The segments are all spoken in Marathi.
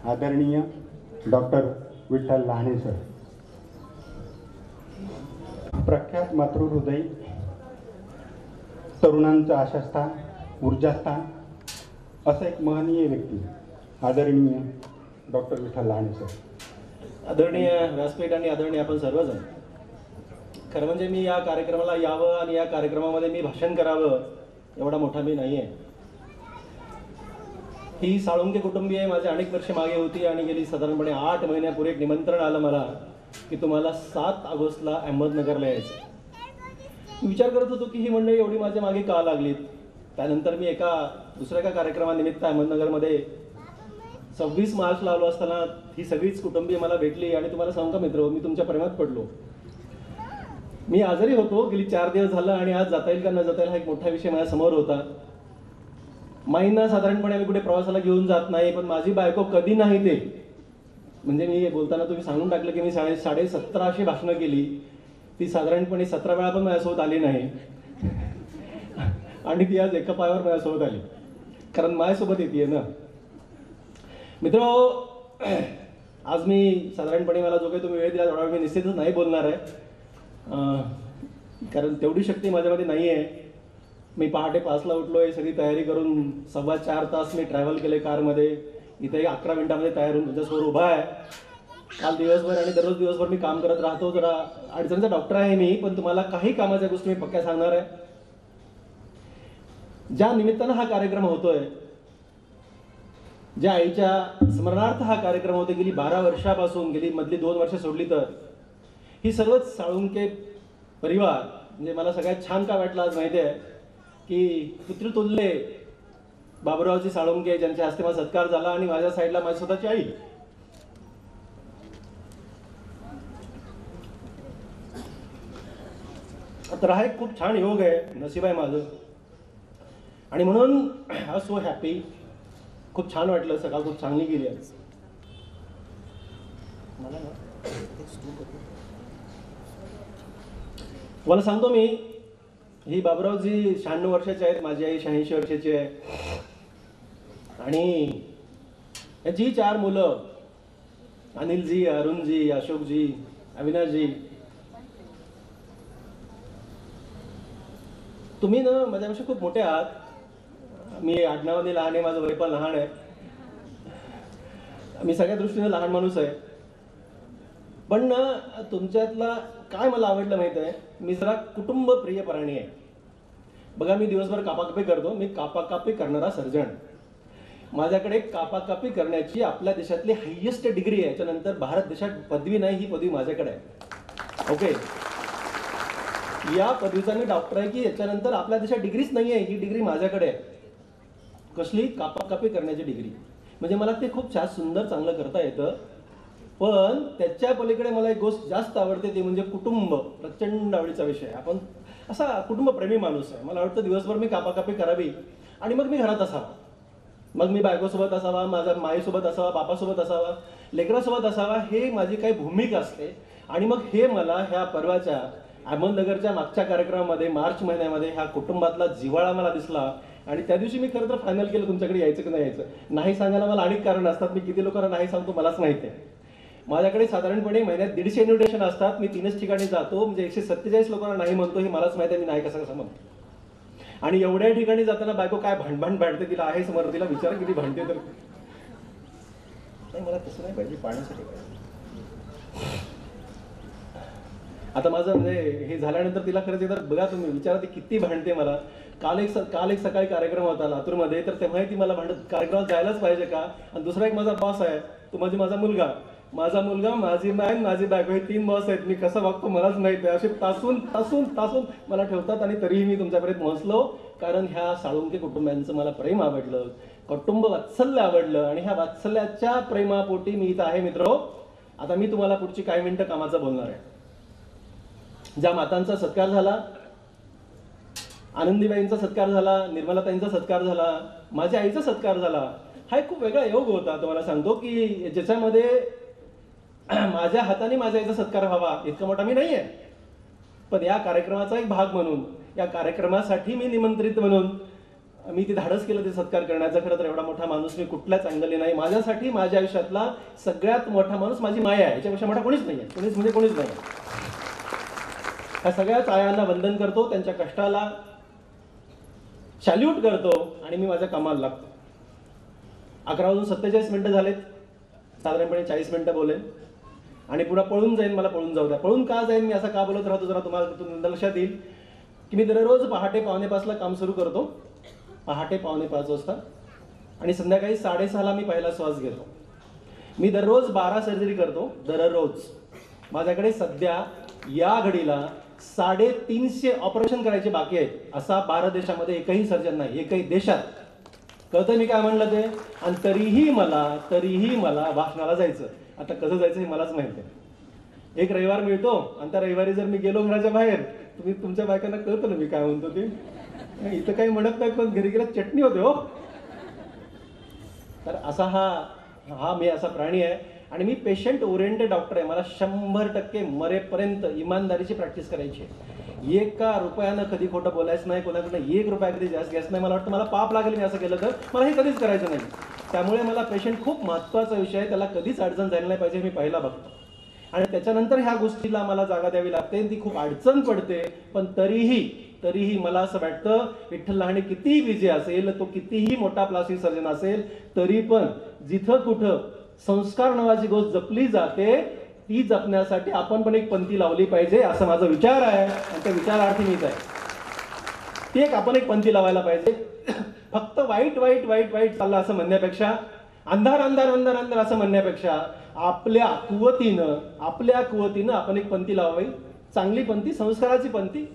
आदरणीय डॉक्टर विठ्ठल लहाने सर, प्रख्यात मातृहृदय, तरुणांचं आशास्थान, ऊर्जास्थान असं एक महनीय व्यक्ती आदरणीय डॉक्टर विठ्ठल लहाने सर. आदरणीय व्यासपीठ आणि आदरणीय आपण सर्वजण, खरं म्हणजे मी या कार्यक्रमाला यावं आणि या कार्यक्रमामध्ये मी भाषण करावं एवढा मोठा मी नाही आहे. ही साळुंके कुटुंबीय माझ्या अनेक वर्ष मागे होती आणि गेली साधारणपणे 8 महिन्यापूर्वी एक निमंत्रण आलं मला की तुम्हाला 7 ऑगस्टला अहमदनगरला यायचं. मी विचार करत होतो की ही मंडळी एवढी माझ्या मागे का लागलीत. त्यानंतर मी दुसऱ्या एका कार्यक्रमानिमित्त अहमदनगरमध्ये 26 मार्चला आलो असताना ही सगळीच कुटुंबीय मला भेटली आणि तुम्हाला सांगू का मित्र, मी तुमच्या प्रेमात पडलो. मी आजारी होतो, गेली 4 दिवस झालं आणि आज जाता येईल का न जाता येईल हा एक मोठा विषय माझ्या समोर होता. माईंना साधारणपणे आम्ही कुठे प्रवासाला घेऊन जात नाही, पण माझी बायको कधी नाही ते. म्हणजे मी बोलताना तुम्ही सांगून टाकलं की मी 1750 भाषणं केली, ती साधारणपणे 17 वेळा पण माझ्यासोबत आली नाही आणि ती आज एका पायावर माझ्यासोबत आली, कारण माझ्यासोबत येते ना. मित्र, आज मी साधारणपणे मला जो काही तुम्ही वेळ दिला तेवढा मी निश्चितच नाही बोलणार आहे, कारण तेवढी शक्ती माझ्यामध्ये नाही आहे. मी पहाटे 5ला उठलो आहे, सगळी तयारी करून 4.25 तास मी ट्रॅव्हल केले कारमध्ये. इथे 11 मिनिटामध्ये तयार होऊन तुमच्यासमोर उभा आहे. काल दिवसभर आणि दररोज दिवसभर मी काम करत राहतो. जरा अडचणीचा डॉक्टर आहे मी, पण तुम्हाला काही कामाच्या गोष्टी मी पक्क्या सांगणार आहे. ज्या निमित्तानं हा कार्यक्रम होतोय, ज्या आईच्या स्मरणार्थ हा कार्यक्रम होतो, गेली 12 वर्षापासून, गेली मधली 2 वर्ष सोडली तर ही सर्वच साळुंके परिवार, म्हणजे मला सगळ्यात छान का वाटलं आज माहिती आहे की पुत्रतुल्य बाबुरावजी साळुंके ज्यांच्या हस्ते माझा सत्कार झाला आणि माझ्या साईडला माझी स्वतःची आई. तर हा एक खूप छान योग आहे, नशीब आहे माझं. आणि म्हणून आय सो हॅपी. खूप छान वाटलं, सकाळ खूप चांगली गेली आज. मला सांगतो मी, ही बाबुरावजी 96 वर्षाचे आहेत, माझी आई 86 वर्षाची आहे. आणि याची 4 मुलं, अनिलजी, अरुणजी, अशोकजी, अविनाशजी. तुम्ही ना माझ्यापेक्षा खूप मोठे आहात. मी आडनावाने लहान आहे, माझं वय पण लहान आहे, मी सगळ्या दृष्टीने लहान माणूस आहे. पण ना तुमच्यातला काय मला आवडलं माहिती आहे, मी जरा कुटुंबप्रिय प्राणी आहे. बघा, मी दिवसभर कापाकापी करतो, मी कापाकापी करणारा सर्जन. माझ्याकडे कापाकापी करण्याची आपल्या देशातली हायेस्ट डिग्री आहे. याच्यानंतर भारत देशात पदवी नाही, ही पदवी माझ्याकडे आहे. ओके, या पदवीचा मी डॉक्टर आहे की याच्यानंतर आपल्या देशात डिग्रीच नाही आहे, ही डिग्री माझ्याकडे आहे. कसली? कापाकापी करण्याची डिग्री. म्हणजे मला ते खूप छान सुंदर चांगलं करता येतं. पण त्याच्या पलीकडे मला एक गोष्ट जास्त आवडते, ती म्हणजे कुटुंब. प्रचंड आवडीचा विषय. आपण असा कुटुंबप्रेमी माणूस आहे. मला वाटतं दिवसभर मी कापाकापी करावी आणि मग मी घरात असावा. मग मी बायकोसोबत असावा, माझ्या माईसोबत असावा, बापासोबत असावा, लेकरासोबत असावा, हे माझी काही भूमिका असते. आणि मग हे मला ह्या परवाच्या अहमदनगरच्या मागच्या कार्यक्रमामध्ये मार्च महिन्यामध्ये ह्या कुटुंबातला जिव्हाळा मला दिसला. आणि त्या दिवशी मी खरं तर फायनल केलं तुमच्याकडे यायचं की नाही यायचं. नाही सांगायला मला अनेक कारण असतात, मी किती लोकांना नाही सांगतो मलाच माहिती आहे. माझ्याकडे साधारणपणे महिन्यात 150 इन्व्हिटेशन असतात. मी 3च ठिकाणी जातो, म्हणजे 147 लोकांना नाही म्हणतो, हे मलाच माहिती आहे. मी नाही कसं म्हणतो. आणि एवढ्या ठिकाणी जाताना बायको काय भांडभांड भांडते, तिला आहे समोर, तिला विचार किती भांडते. तर नाही, मला तसं नाही पाहिजे, पाण्यासाठी पाहिजे. आता माझं म्हणजे हे झाल्यानंतर तिला खरंच एकदा बघा तुम्ही, विचारा ती किती भांडते मला. काल एक सकाळी कार्यक्रम होता लातूरमध्ये, तर तेव्हाही ती मला भांडत, कार्यक्रमात जायलाच पाहिजे का. आणि दुसरा एक माझा बॉस आहे, तो म्हणजे माझा मुलगा, माझी माय, माझी बायको, हे 3 बॉस आहेत. मी कसं वागतो मलाच माहिती आहे. असे तासून मला ठेवतात. आणि तरीही मी तुमच्यापर्यंत पोहोचलो, कारण ह्या साळुंके कुटुंबियांचं मला प्रेम आवडलं, कुटुंब वात्सल्य आवडलं. आणि ह्या वात्सल्याच्या प्रेमापोटी मी इथं आहे. मित्रो, आता मी तुम्हाला पुढची काही मिनिटं कामाचं बोलणार आहे. ज्या मातांचा सत्कार झाला, आनंदीबाईंचा सत्कार झाला, निर्मलाताईंचा सत्कार झाला, माझ्या आईचा सत्कार झाला, हा एक खूप वेगळा योग होता. तुम्हाला सांगतो की ज्याच्यामध्ये माझ्या हाताने माझ्या आईचा सत्कार व्हावा इतका मोठा मी नाही आहे. पण या कार्यक्रमाचा एक भाग म्हणून, या कार्यक्रमासाठी मी निमंत्रित म्हणून मी ते धाडस केलं ते सत्कार करण्याचा. खरं तर एवढा मोठा माणूस मी कुठल्याच अँगलने नाही. माझ्यासाठी माझ्या आयुष्यातला सगळ्यात मोठा माणूस माझी माया आहे. याच्यापेक्षा मोठा कोणीच नाही आहे. कोणीच म्हणजे कोणीच नाही. त्या सगळ्याच आयांना वंदन करतो, त्यांच्या कष्टाला सॅल्यूट करतो आणि मी माझ्या कामाला लागतो. 11:47 झालेत. साधारणपणे 40 मिनिटं बोलेन आणि पुन्हा पळून जाईन. मला पळून जाऊ द्या. पळून का जाईन, मी असं का बोलत राहतो जरा तुम्हाला लक्षात येईल की मी दररोज पहाटे 4:45ला काम सुरू करतो. पहाटे 4:45 वाजता आणि संध्याकाळी 6:30ला मी पहिला श्वास घेतो. मी दररोज 12 सर्जरी करतो. दररोज माझ्याकडे सध्या या घडीला 350 ऑपरेशन करायचे बाकी आहेत. असा भारत देशामध्ये एकही सर्जन नाही, एकही देशात. कळतं मी काय म्हणलं ते. आणि तरीही मला भाषणाला जायचं. आता कसं जायचं हे मलाच माहिती आहे. एक रविवार मिळतो आणि त्या रविवारी जर मी गेलो घराच्या बाहेर, तुम्ही तुमच्या बायकांना कळतं ना मी काय म्हणतो ते. इथं काही म्हणत नाही पण घरी गेला चटणी होते हो. तर असा हा मी असा प्राणी आहे आणि मी पेशंट ओरिएंटेड डॉक्टर आहे. मला 100% मरेपर्यंत इमानदारीची प्रॅक्टिस करायची आहे. एका रुपयानं कधी खोटं बोलायचं नाही, कोणाकडनं 1 रुपया कधी जास्त घ्यायचं नाही. मला वाटतं मला पाप लागेल मी असं केलं तर. मला हे कधीच करायचं नाही. त्यामुळे मला पेशंट खूप महत्त्वाचा विषय आहे. त्याला कधीच अडचण झाली नाही पाहिजे, मी पहिला बघतो. आणि त्याच्यानंतर ह्या गोष्टीला मला जागा द्यावी लागते. ती खूप अडचण पडते. पण तरीही मला असं वाटतं विठ्ठल लहाने कितीही बिझी असेल, तो कितीही मोठा प्लास्टिक सर्जन असेल, तरी पण जिथं कुठं संस्कार नावाची गोष्ट जपली जाते ती जपण्यासाठी आपण पण एक पंथी लावली पाहिजे असं माझा विचार आहे. आणि त्या विचारार्थी मीच आहे. ती आपण एक पंथी लावायला पाहिजे. फक्त वाईट वाईट वाईट वाईट चाललं असं म्हणण्यापेक्षा, अंधार अंधार अंधार अंधार असं म्हणण्यापेक्षा आपल्या कुवतीनं आपण एक पंथी लावावी. चांगली पंथी, संस्काराची पंथी.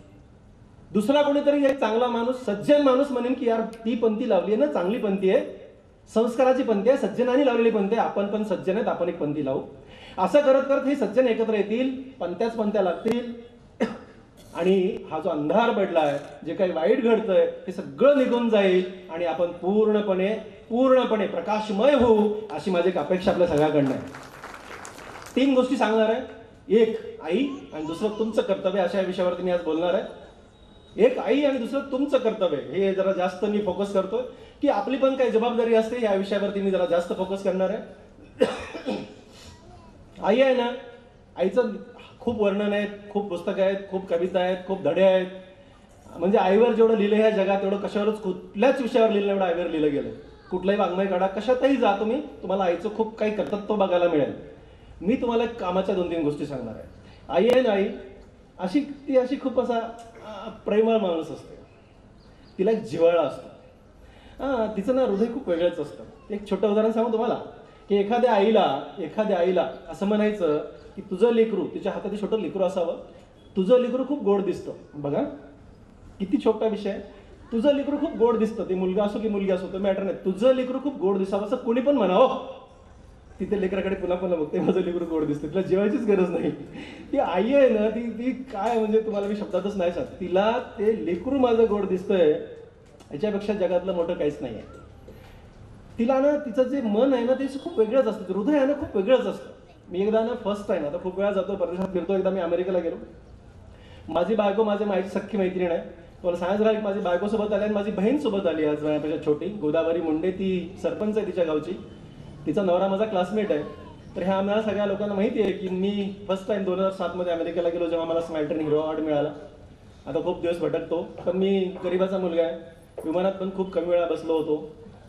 दुसरा कोणीतरी एक चांगला माणूस, सज्जन माणूस म्हणेन की यार ती पंथी लावली आहे ना, चांगली पंथी आहे, संस्काराची पंथी आहे, सज्जनाने लावलेली पंथी आहे, आपण पण सज्जन आहेत, आपण एक पंथी लावू. असं करत करत हे सज्जन एकत्र येतील, पंथ्या लागतील आणि हा जो अंधार पडलाय, जे काही वाईट घडतंय हे सगळं निघून जाईल आणि आपण पूर्णपणे प्रकाशमय होऊ अशी माझी एक अपेक्षा आपल्या सगळ्याकडनं आहे. 3 गोष्टी सांगणार आहे. एक आई आणि दुसरं तुमचं कर्तव्य, अशा विषयावरती मी आज बोलणार आहे. एक आई आणि दुसरं तुमचं कर्तव्य, हे जरा जास्त मी फोकस करतोय की आपली पण काही जबाबदारी असते, या विषयावरती मी जरा जास्त फोकस करणार आहे. आई आहे ना, आईचं खूप वर्णन आहेत, खूप पुस्तकं आहेत, खूप कविता आहेत, खूप धडे आहेत. म्हणजे आईवर जेवढं लिहिलं ह्या जगात तेवढं कशावरच कुठल्याच विषयावर लिहिलं एवढं आईवर लिहिलं गेलं. कुठलाही वाङ्मय काढा, कशातही जा तुम्ही, तुम्हाला आईचं खूप काही कर्तृत्व बघायला मिळेल. मी तुम्हाला कामाच्या 2-3 गोष्टी सांगणार आहे. आई आहे ना, आई ती अशी खूप असा प्रेमळ माणूस असते. तिला एक जिव्हाळा असतो. तिचं ना हृदय खूप वेगळंच असतं. एक छोटं उदाहरण सांगू तुम्हाला की एखाद्या आईला असं म्हणायचं की तुझं लेकरू, तिच्या हातात छोटं लेकरू असावं, तुझं लेकरू खूप गोड दिसतं. बघा किती छोटा विषय. तुझं लेकरू खूप गोड दिसतं, ते मुलगा असो की मुलगी असो, तो मॅटर नाही. तुझं लेकरू खूप गोड दिसावं असं कोणी पण म्हणावं. तिथे लेकराकडे पुन्हा बघते, माझं लेकरू गोड दिसतं, तिला जेवायचीच गरज नाही. ती आई आहे ना, ती काय म्हणजे तुम्हाला मी शब्दातच नाही सांगत. तिला ते लेकरू माझं गोड दिसतंय याच्यापेक्षा जगातलं मोठं काहीच नाही आहे. तिला ना तिचं जे मन आहे ना ते खूप वेगळंच असतं, हृदय आहे ना खूप वेगळंच असतं. मी एकदा ना फर्स्ट टाइम, आता खूप वेळा जातो परदेशात फिरतो, एकदा मी अमेरिकेला गेलो. माझी बायको माझ्या माईची सख्खी मैत्रीण आहे. तुम्हाला सांगायचं राहील, माझी बायकोसोबत आली आणि माझी बहीण सोबत आली आज माझ्यापेक्षा छोटी, गोदावरी मुंडे. ती सरपंच आहे तिच्या गावची. तिचा नवरा माझा क्लासमेट आहे. तर ह्या आम्हाला सगळ्या लोकांना माहिती आहे की मी फर्स्ट टाइम 2007 अमेरिकेला गेलो, जेव्हा मला स्मॅल्टन हिरो अवॉर्ड मिळाला. आता खूप दिवस भटकतो, पण मी गरिबाचा मुलगा आहे. विमानात पण खूप कमी वेळा बसलो होतो.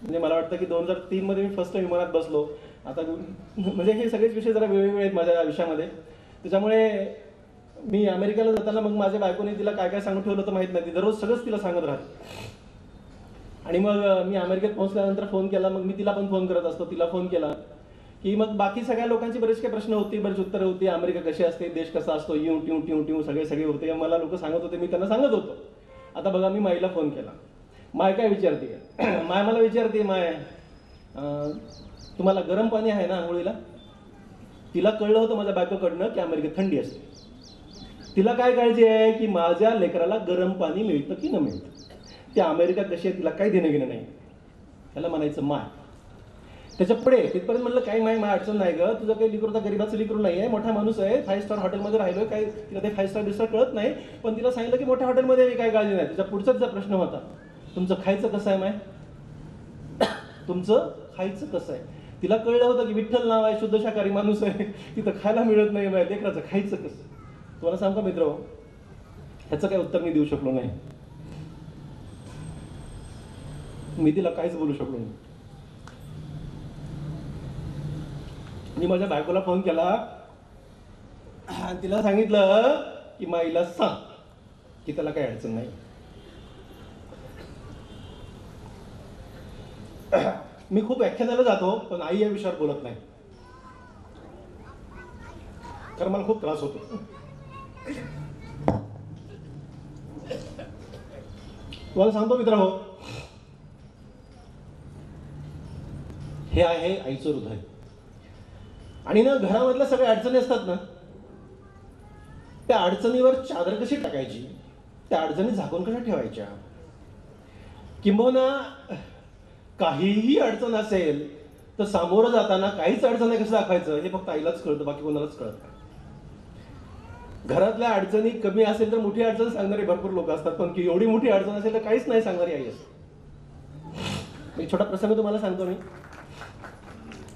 म्हणजे मला वाटतं की 2003 मी फर्स्ट टाइम विमानात बसलो. आता म्हणजे हे सगळेच विषय जरा वेगवेगळे आहेत माझ्या आयुष्यामध्ये. त्याच्यामुळे मी अमेरिकेला जाताना मग माझ्या बायकोने तिला काय काय सांगून ठेवलं तर माहीत नाही. ती दररोज सगळंच तिला सांगत राहते. आणि मग मी अमेरिकेत पोहोचल्यानंतर फोन केला. मग मी तिला पण फोन करत असतो. तिला फोन केला की मग बाकी सगळ्या लोकांची बरेच काही प्रश्न होती, बरेच उत्तरं होती. अमेरिका कशी असते, देश कसा असतो, ट्यू सगळे होते. मला लोक सांगत होते, मी त्यांना सांगत होतो. आता बघा, मी माईला फोन केला. माय काय विचारते, माय मला विचारते, माय तुम्हाला गरम पाणी आहे ना आंघोळीला. तिला कळलं होतं माझ्या बायकोकडनं की अमेरिकेत थंडी असते. तिला काय काळजी आहे की माझ्या लेकराला गरम पाणी मिळतं की न मिळतं. त्या अमेरिका कशी आहे तिला काही देणं घेणं नाही. त्याला म्हणायचं माय. त्याच्या पुढे तिथपर्यंत म्हणलं काही माय अडचण नाही ग, तुझं काही लिकरू, गरीबाचं लिकरू नाही आहे, मोठा माणूस आहे, 5 स्टार हॉटेलमध्ये राहिलोय, काही तिला ते 5 स्टार बिस्टार कळत नाही. पण तिला सांगितलं की मोठ्या हॉटेलमध्ये मी काय काळजी नाही. त्याच्या पुढचा तिचा प्रश्न होता तुमचं खायचं कसं आहे माय? तुमचं खायचं कसं आहे? तिला कळलं होतं की विठ्ठल नाव आहे, शुद्ध शाकाहारी माणूस आहे, तिथं खायला मिळत नाही माय, लेकराचं खायचं कसं? तुम्हाला सांगतो मित्र, ह्याचं काही उत्तर मी देऊ शकलो नाही. मी तिला काहीच बोलू शकलो नाही. मी माझ्या बायकोला फोन केला आणि तिला सांगितलं की माईला सांग की त्याला काही अडचण नाही. मी खूप व्याख्यानाला जातो पण आई या विषयावर बोलत नाही, कारण मला खूप त्रास होतो. तुम्हाला सांगतो मित्र, हे आहे आईचं हृदय. आणि ना घरामधल्या सगळ्या अडचणी असतात ना, त्या अडचणीवर चादर कशी टाकायची, त्या अडचणी झाकून कशा ठेवायच्या, किंबहुना काहीही अडचण असेल तर सामोरं जाताना काहीच अडचण नाही कसं दाखवायचं हे फक्त आईलाच कळतं, बाकी कोणालाच कळत नाही. घरातल्या अडचणी कमी असेल तर मोठी अडचण सांगणारे भरपूर लोक असतात, पण की एवढी मोठी अडचण असेल तर काहीच नाही सांगणारी आई असते. एक छोटा प्रसंग तुम्हाला सांगतो.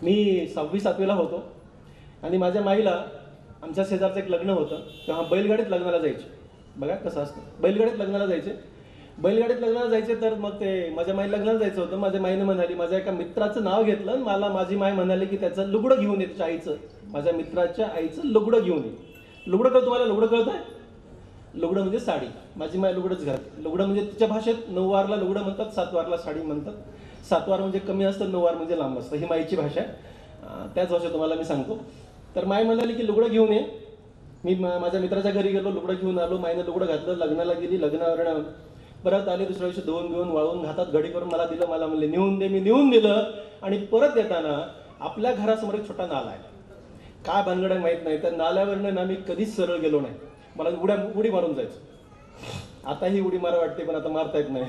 मी 6वी-7वीला होतो आणि माझ्या माईला आमच्या शेजारचं एक लग्न होतं, तेव्हा बैलगाडीत लग्नाला जायचे. बघा कसं असतं, बैलगाडीत लग्नाला जायचे. तर मग ते माझ्या माई लग्नाला जायचं होतं. माझ्या माईने म्हणाली, माझ्या एका मित्राचं नाव घेतलं आणि मला माझी माय म्हणाली की त्याचं लुगडं घेऊन ये, त्याच्या आईचं, माझ्या मित्राच्या आईचं लुगडं घेऊन ये. लुगडं कळतं तुम्हाला? लुगडं कळत आहे? लुगडं म्हणजे साडी. माझी माय लुगडंच घालते. लुगडं म्हणजे तिच्या भाषेत 9 वारला लुगडं म्हणतात, 7 वारला साडी म्हणतात. 7 वार म्हणजे कमी असतं, 9 वार म्हणजे लांब असतं, ही माईची भाषा आहे. त्याच भाषेत तुम्हाला मी सांगतो. तर माय म्हणाली की लुगडं घेऊन ये. मी माझ्या मित्राच्या घरी गेलो, लुगडं घेऊन आलो. माईनं लुगडं घातलं, लग्नाला गेली, लग्नावरून परत आले, दुसऱ्या दिवशी धुवून घेऊन वाळून घातात घडी करून मला दिलं. मला म्हणले नेऊन दे. मी नेऊन दिलं आणि परत येताना आपल्या घरासमोर एक छोटा नाला आहे. काय भानगड आहे माहीत नाही, त्या नाल्यावरनं ना मी कधीच सरळ गेलो नाही. मला उडी मारून जायचं. आता ही उडी मारा वाटते पण आता मारता येत नाही.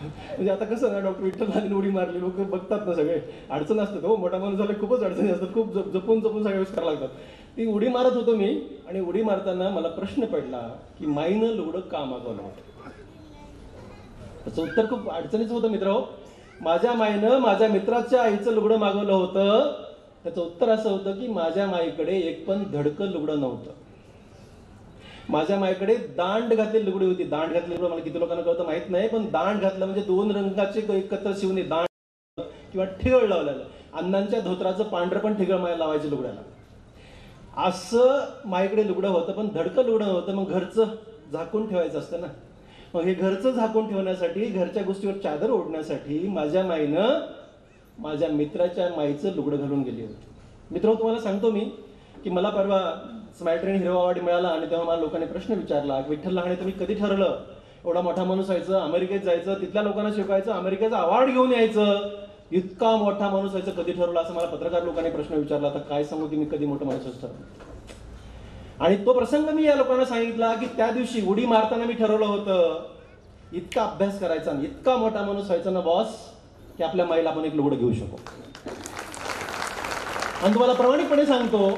म्हणजे आता कसं ना, डॉक्टर विठ्ठल उडी मारली, लोक बघतात ना, सगळे अडचण असतात हो, मोठा माणूस झाला खूपच अडचणी असतात, खूप जपून सगळ्या गोष्टी करायला लागतात. ती उडी मारत होतो मी आणि उडी मारताना मला प्रश्न पडला की माईनं लुगडं का मागवलं होतं. त्याचं उत्तर खूप अडचणीचं होतं मित्र. माझ्या माईनं माझ्या मित्राच्या आईचं लुगडं मागवलं होतं. त्याचं उत्तर असं होतं की माझ्या माईकडे एक पण धडकं लुगडं नव्हतं. माझ्या माईकडे दांड घातलेली लुगडी होती. दांड घातलेली लुगडं मला किती लोकांना कळतं माहित नाही, पण दांड घातलं म्हणजे 2 रंगाचे एकत्र शिवणे, दांड किंवा ठिगळ लावलेलं. अण्णांच्या धोत्राचं पांढरं पण ठिगळ माय लावायचे लुगड्याला. असं माईकडे लुगडं होतं, पण धडकं लुगडं नव्हतं. मग घरचं झाकून ठेवायचं असतं ना, मग हे घरचं झाकून ठेवण्यासाठी, घरच्या गोष्टीवर चादर ओढण्यासाठी माझ्या माईनं माझ्या मित्राच्या माईचं लुगडं घालून गेली होती. मित्र, तुम्हाला सांगतो मी की मला परवा स्मार्ट ट्रेन हिरवा अवॉर्ड मिळाला आणि तेव्हा मला लोकांनी प्रश्न विचारला, विठ्ठल लहाने तुम्ही कधी ठरलं एवढा मोठा माणूस व्हायचं, अमेरिकेत जायचं, तिथल्या लोकांना शिकवायचं, अमेरिकेचा अवॉर्ड घेऊन यायचं, इतका मोठा माणूस व्हायचं कधी ठरवलं, असं मला पत्रकार लोकांनी प्रश्न विचारला. तर काय सांगू की मी कधी मोठा माणूस ठरवलं. आणि तो प्रसंग मी या लोकांना सांगितला की त्या दिवशी उडी मारताना मी ठरवलं होतं इतका अभ्यास करायचा, इतका मोठा माणूस व्हायचा ना बॉस, की आपल्या माईला आपण एक लुगडं घेऊ शकू. आणि तुम्हाला प्रामाणिकपणे सांगतो,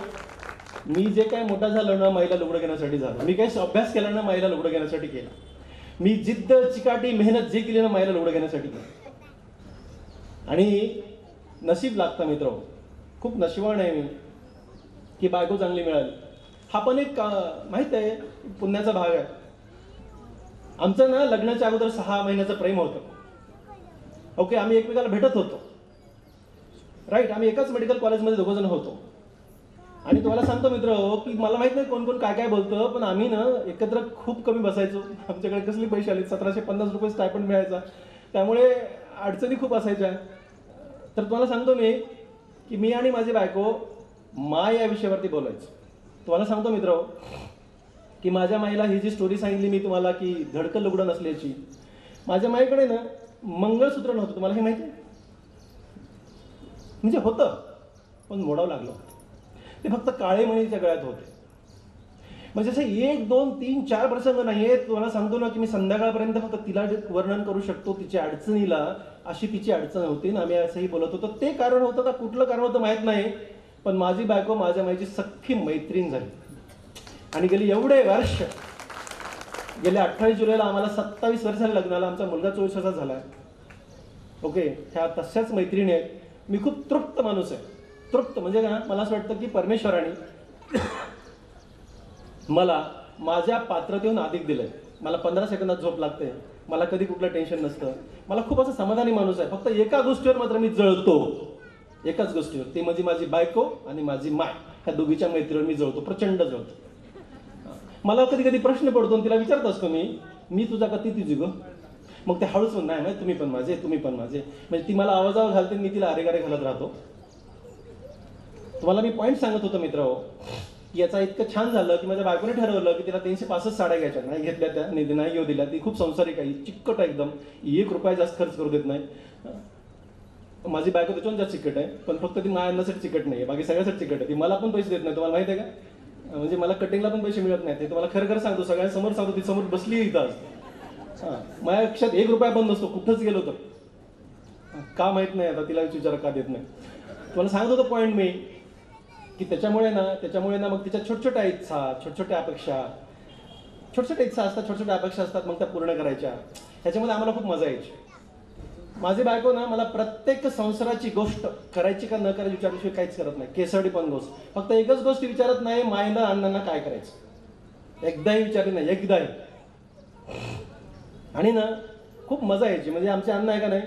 मी जे काय मोठा झालो ना माईला लुगडं घेण्यासाठी झालो. मी काही अभ्यास केला ना माईला लुगडं घेण्यासाठी केला. मी जिद्द, चिकाटी, मेहनत जे केली ना माईला लुगडं घेण्यासाठी केली. आणि नशीब लागतं मित्र, खूप नशिबान आहे मी की बायको चांगली मिळाली. हा पण एक माहित आहे पुण्याचा भाग आहे. आमचं ना लग्नाच्या अगोदर 6 महिन्याचं प्रेम होतं. ओके, आम्ही एकमेकाला भेटत होतो, राईट. आम्ही एकाच मेडिकल कॉलेजमध्ये 2 जण होतो. आणि तुम्हाला सांगतो मित्र की मला माहित नाही कोण कोण काय काय बोलतं, पण आम्ही ना एकत्र खूप कमी बसायचो. आमच्याकडे कसले पैसे आले, 1750 रुपये स्टायपंड मिळायचा, त्यामुळे अडचणी खूप असायच्या. तर तुम्हाला सांगतो मी की मी आणि माझी बायको माय या विषयावरती बोलायचो. तुम्हाला सांगतो मित्र की माझ्या माईला ही जी स्टोरी सांगितली मी तुम्हाला की धडकं लुगडं नसल्याची, माझ्या माईकडे ना मंगळसूत्र नव्हतं. तुम्हाला हे माहिती आहे? म्हणजे होतं पण मोडावं लागलं. ते फक्त काळे मणीच्या गळ्यात होते. म्हणजे असे 1, 2, 3, 4 प्रसंग नाही आहेत. तुम्हाला सांगतो ना की मी संध्याकाळपर्यंत फक्त तिला वर्णन करू शकतो तिच्या अडचणीला, अशी तिची अडचण होती ना. आम्ही असंही बोलत होतो. ते कारण होतं का कुठलं कारण होतं माहीत नाही, पण माझी बायको माझ्या माईची सख्खी मैत्रीण झाली. आणि गेली एवढे वर्ष गेल्या 28 जुलैला आम्हाला 27 वर्ष झाले लग्नाला, आमचा मुलगा 24 वर्षाचा झाला आहे. ओके, ह्या तशाच मैत्रिणी आहेत. मी खूप तृप्त माणूस आहे. तृप्त म्हणजे का, मला असं वाटतं की परमेश्वराने मला माझ्या पात्रतेहून अधिक दिलंय. मला 15 सेकंदात झोप लागते, मला कधी कुठलं टेन्शन नसतं, मला खूप असं समाधानी माणूस आहे. फक्त एका गोष्टीवर मात्र मी जळतो, एकाच गोष्टीवर, ती म्हणजे माझी बायको आणि माझी माय. ह्या दोघीच्या मैत्रीवर मी जळतो, प्रचंड जळतो. मला कधी कधी प्रश्न पडतो आणि तिला विचारत असतो मी तुझा का ती तुझी गं? मग ते हळूच नाही माहिती, तुम्ही पण माझे, तुम्ही पण माझे. म्हणजे ती मला आवाजावर घालते, मी तिला अरेगारे घालत राहतो. तुम्हाला मी पॉईंट सांगत होतो मित्र, याचा इतकं छान झालं की माझ्या बायकोने ठरवलं की तिला 365 साड्या घ्यायच्या. नाही घेतल्या त्या, नाही घेऊ दिल्या. ती खूप संसारिक आहे, चिकट आहे एकदम, 1 रुपया जास्त खर्च करू देत नाही. माझी बायको त्याच्यावर जास्त चिकट आहे, पण फक्त ती माझ्या अन्नासाठी चिकट नाही आहे, बाकी सगळ्यासाठी चिकट आहे. ती मला पण पैसे देत नाही, तुम्हाला माहिती आहे का? म्हणजे मला कटिंगला पण पैसे मिळत नाहीत. ते तुम्हाला खरं खरं सांगतो, सगळ्यांसमोर सांगतो, ती समोर बसली इथं आज. माझ्या लक्षात 1 रुपया पण नसतो कुठंच गेलो तर. का माहित नाही, आता तिला विचार का देत नाही. तुम्हाला सांगत होतो पॉईंट मी की त्याच्यामुळे ना मग तिच्या छोट्या इच्छा, छोट्या अपेक्षा असतात, छोट्या अपेक्षा असतात, मग त्या पूर्ण करायच्या. ह्याच्यामध्ये आम्हाला खूप मजा यायची. माझी बायको ना मला प्रत्येक संसाराची गोष्ट करायची का न करायची विचारल्याशिवाय काहीच करत नाही. केसडी पण गोष्ट, फक्त एकच गोष्ट विचारत नाही, मायनं अण्णांना काय करायचं, एकदाही विचारली नाही, एकदाही. आणि ना खूप मजा यायची. म्हणजे आमचे अण्णा आहे का नाही,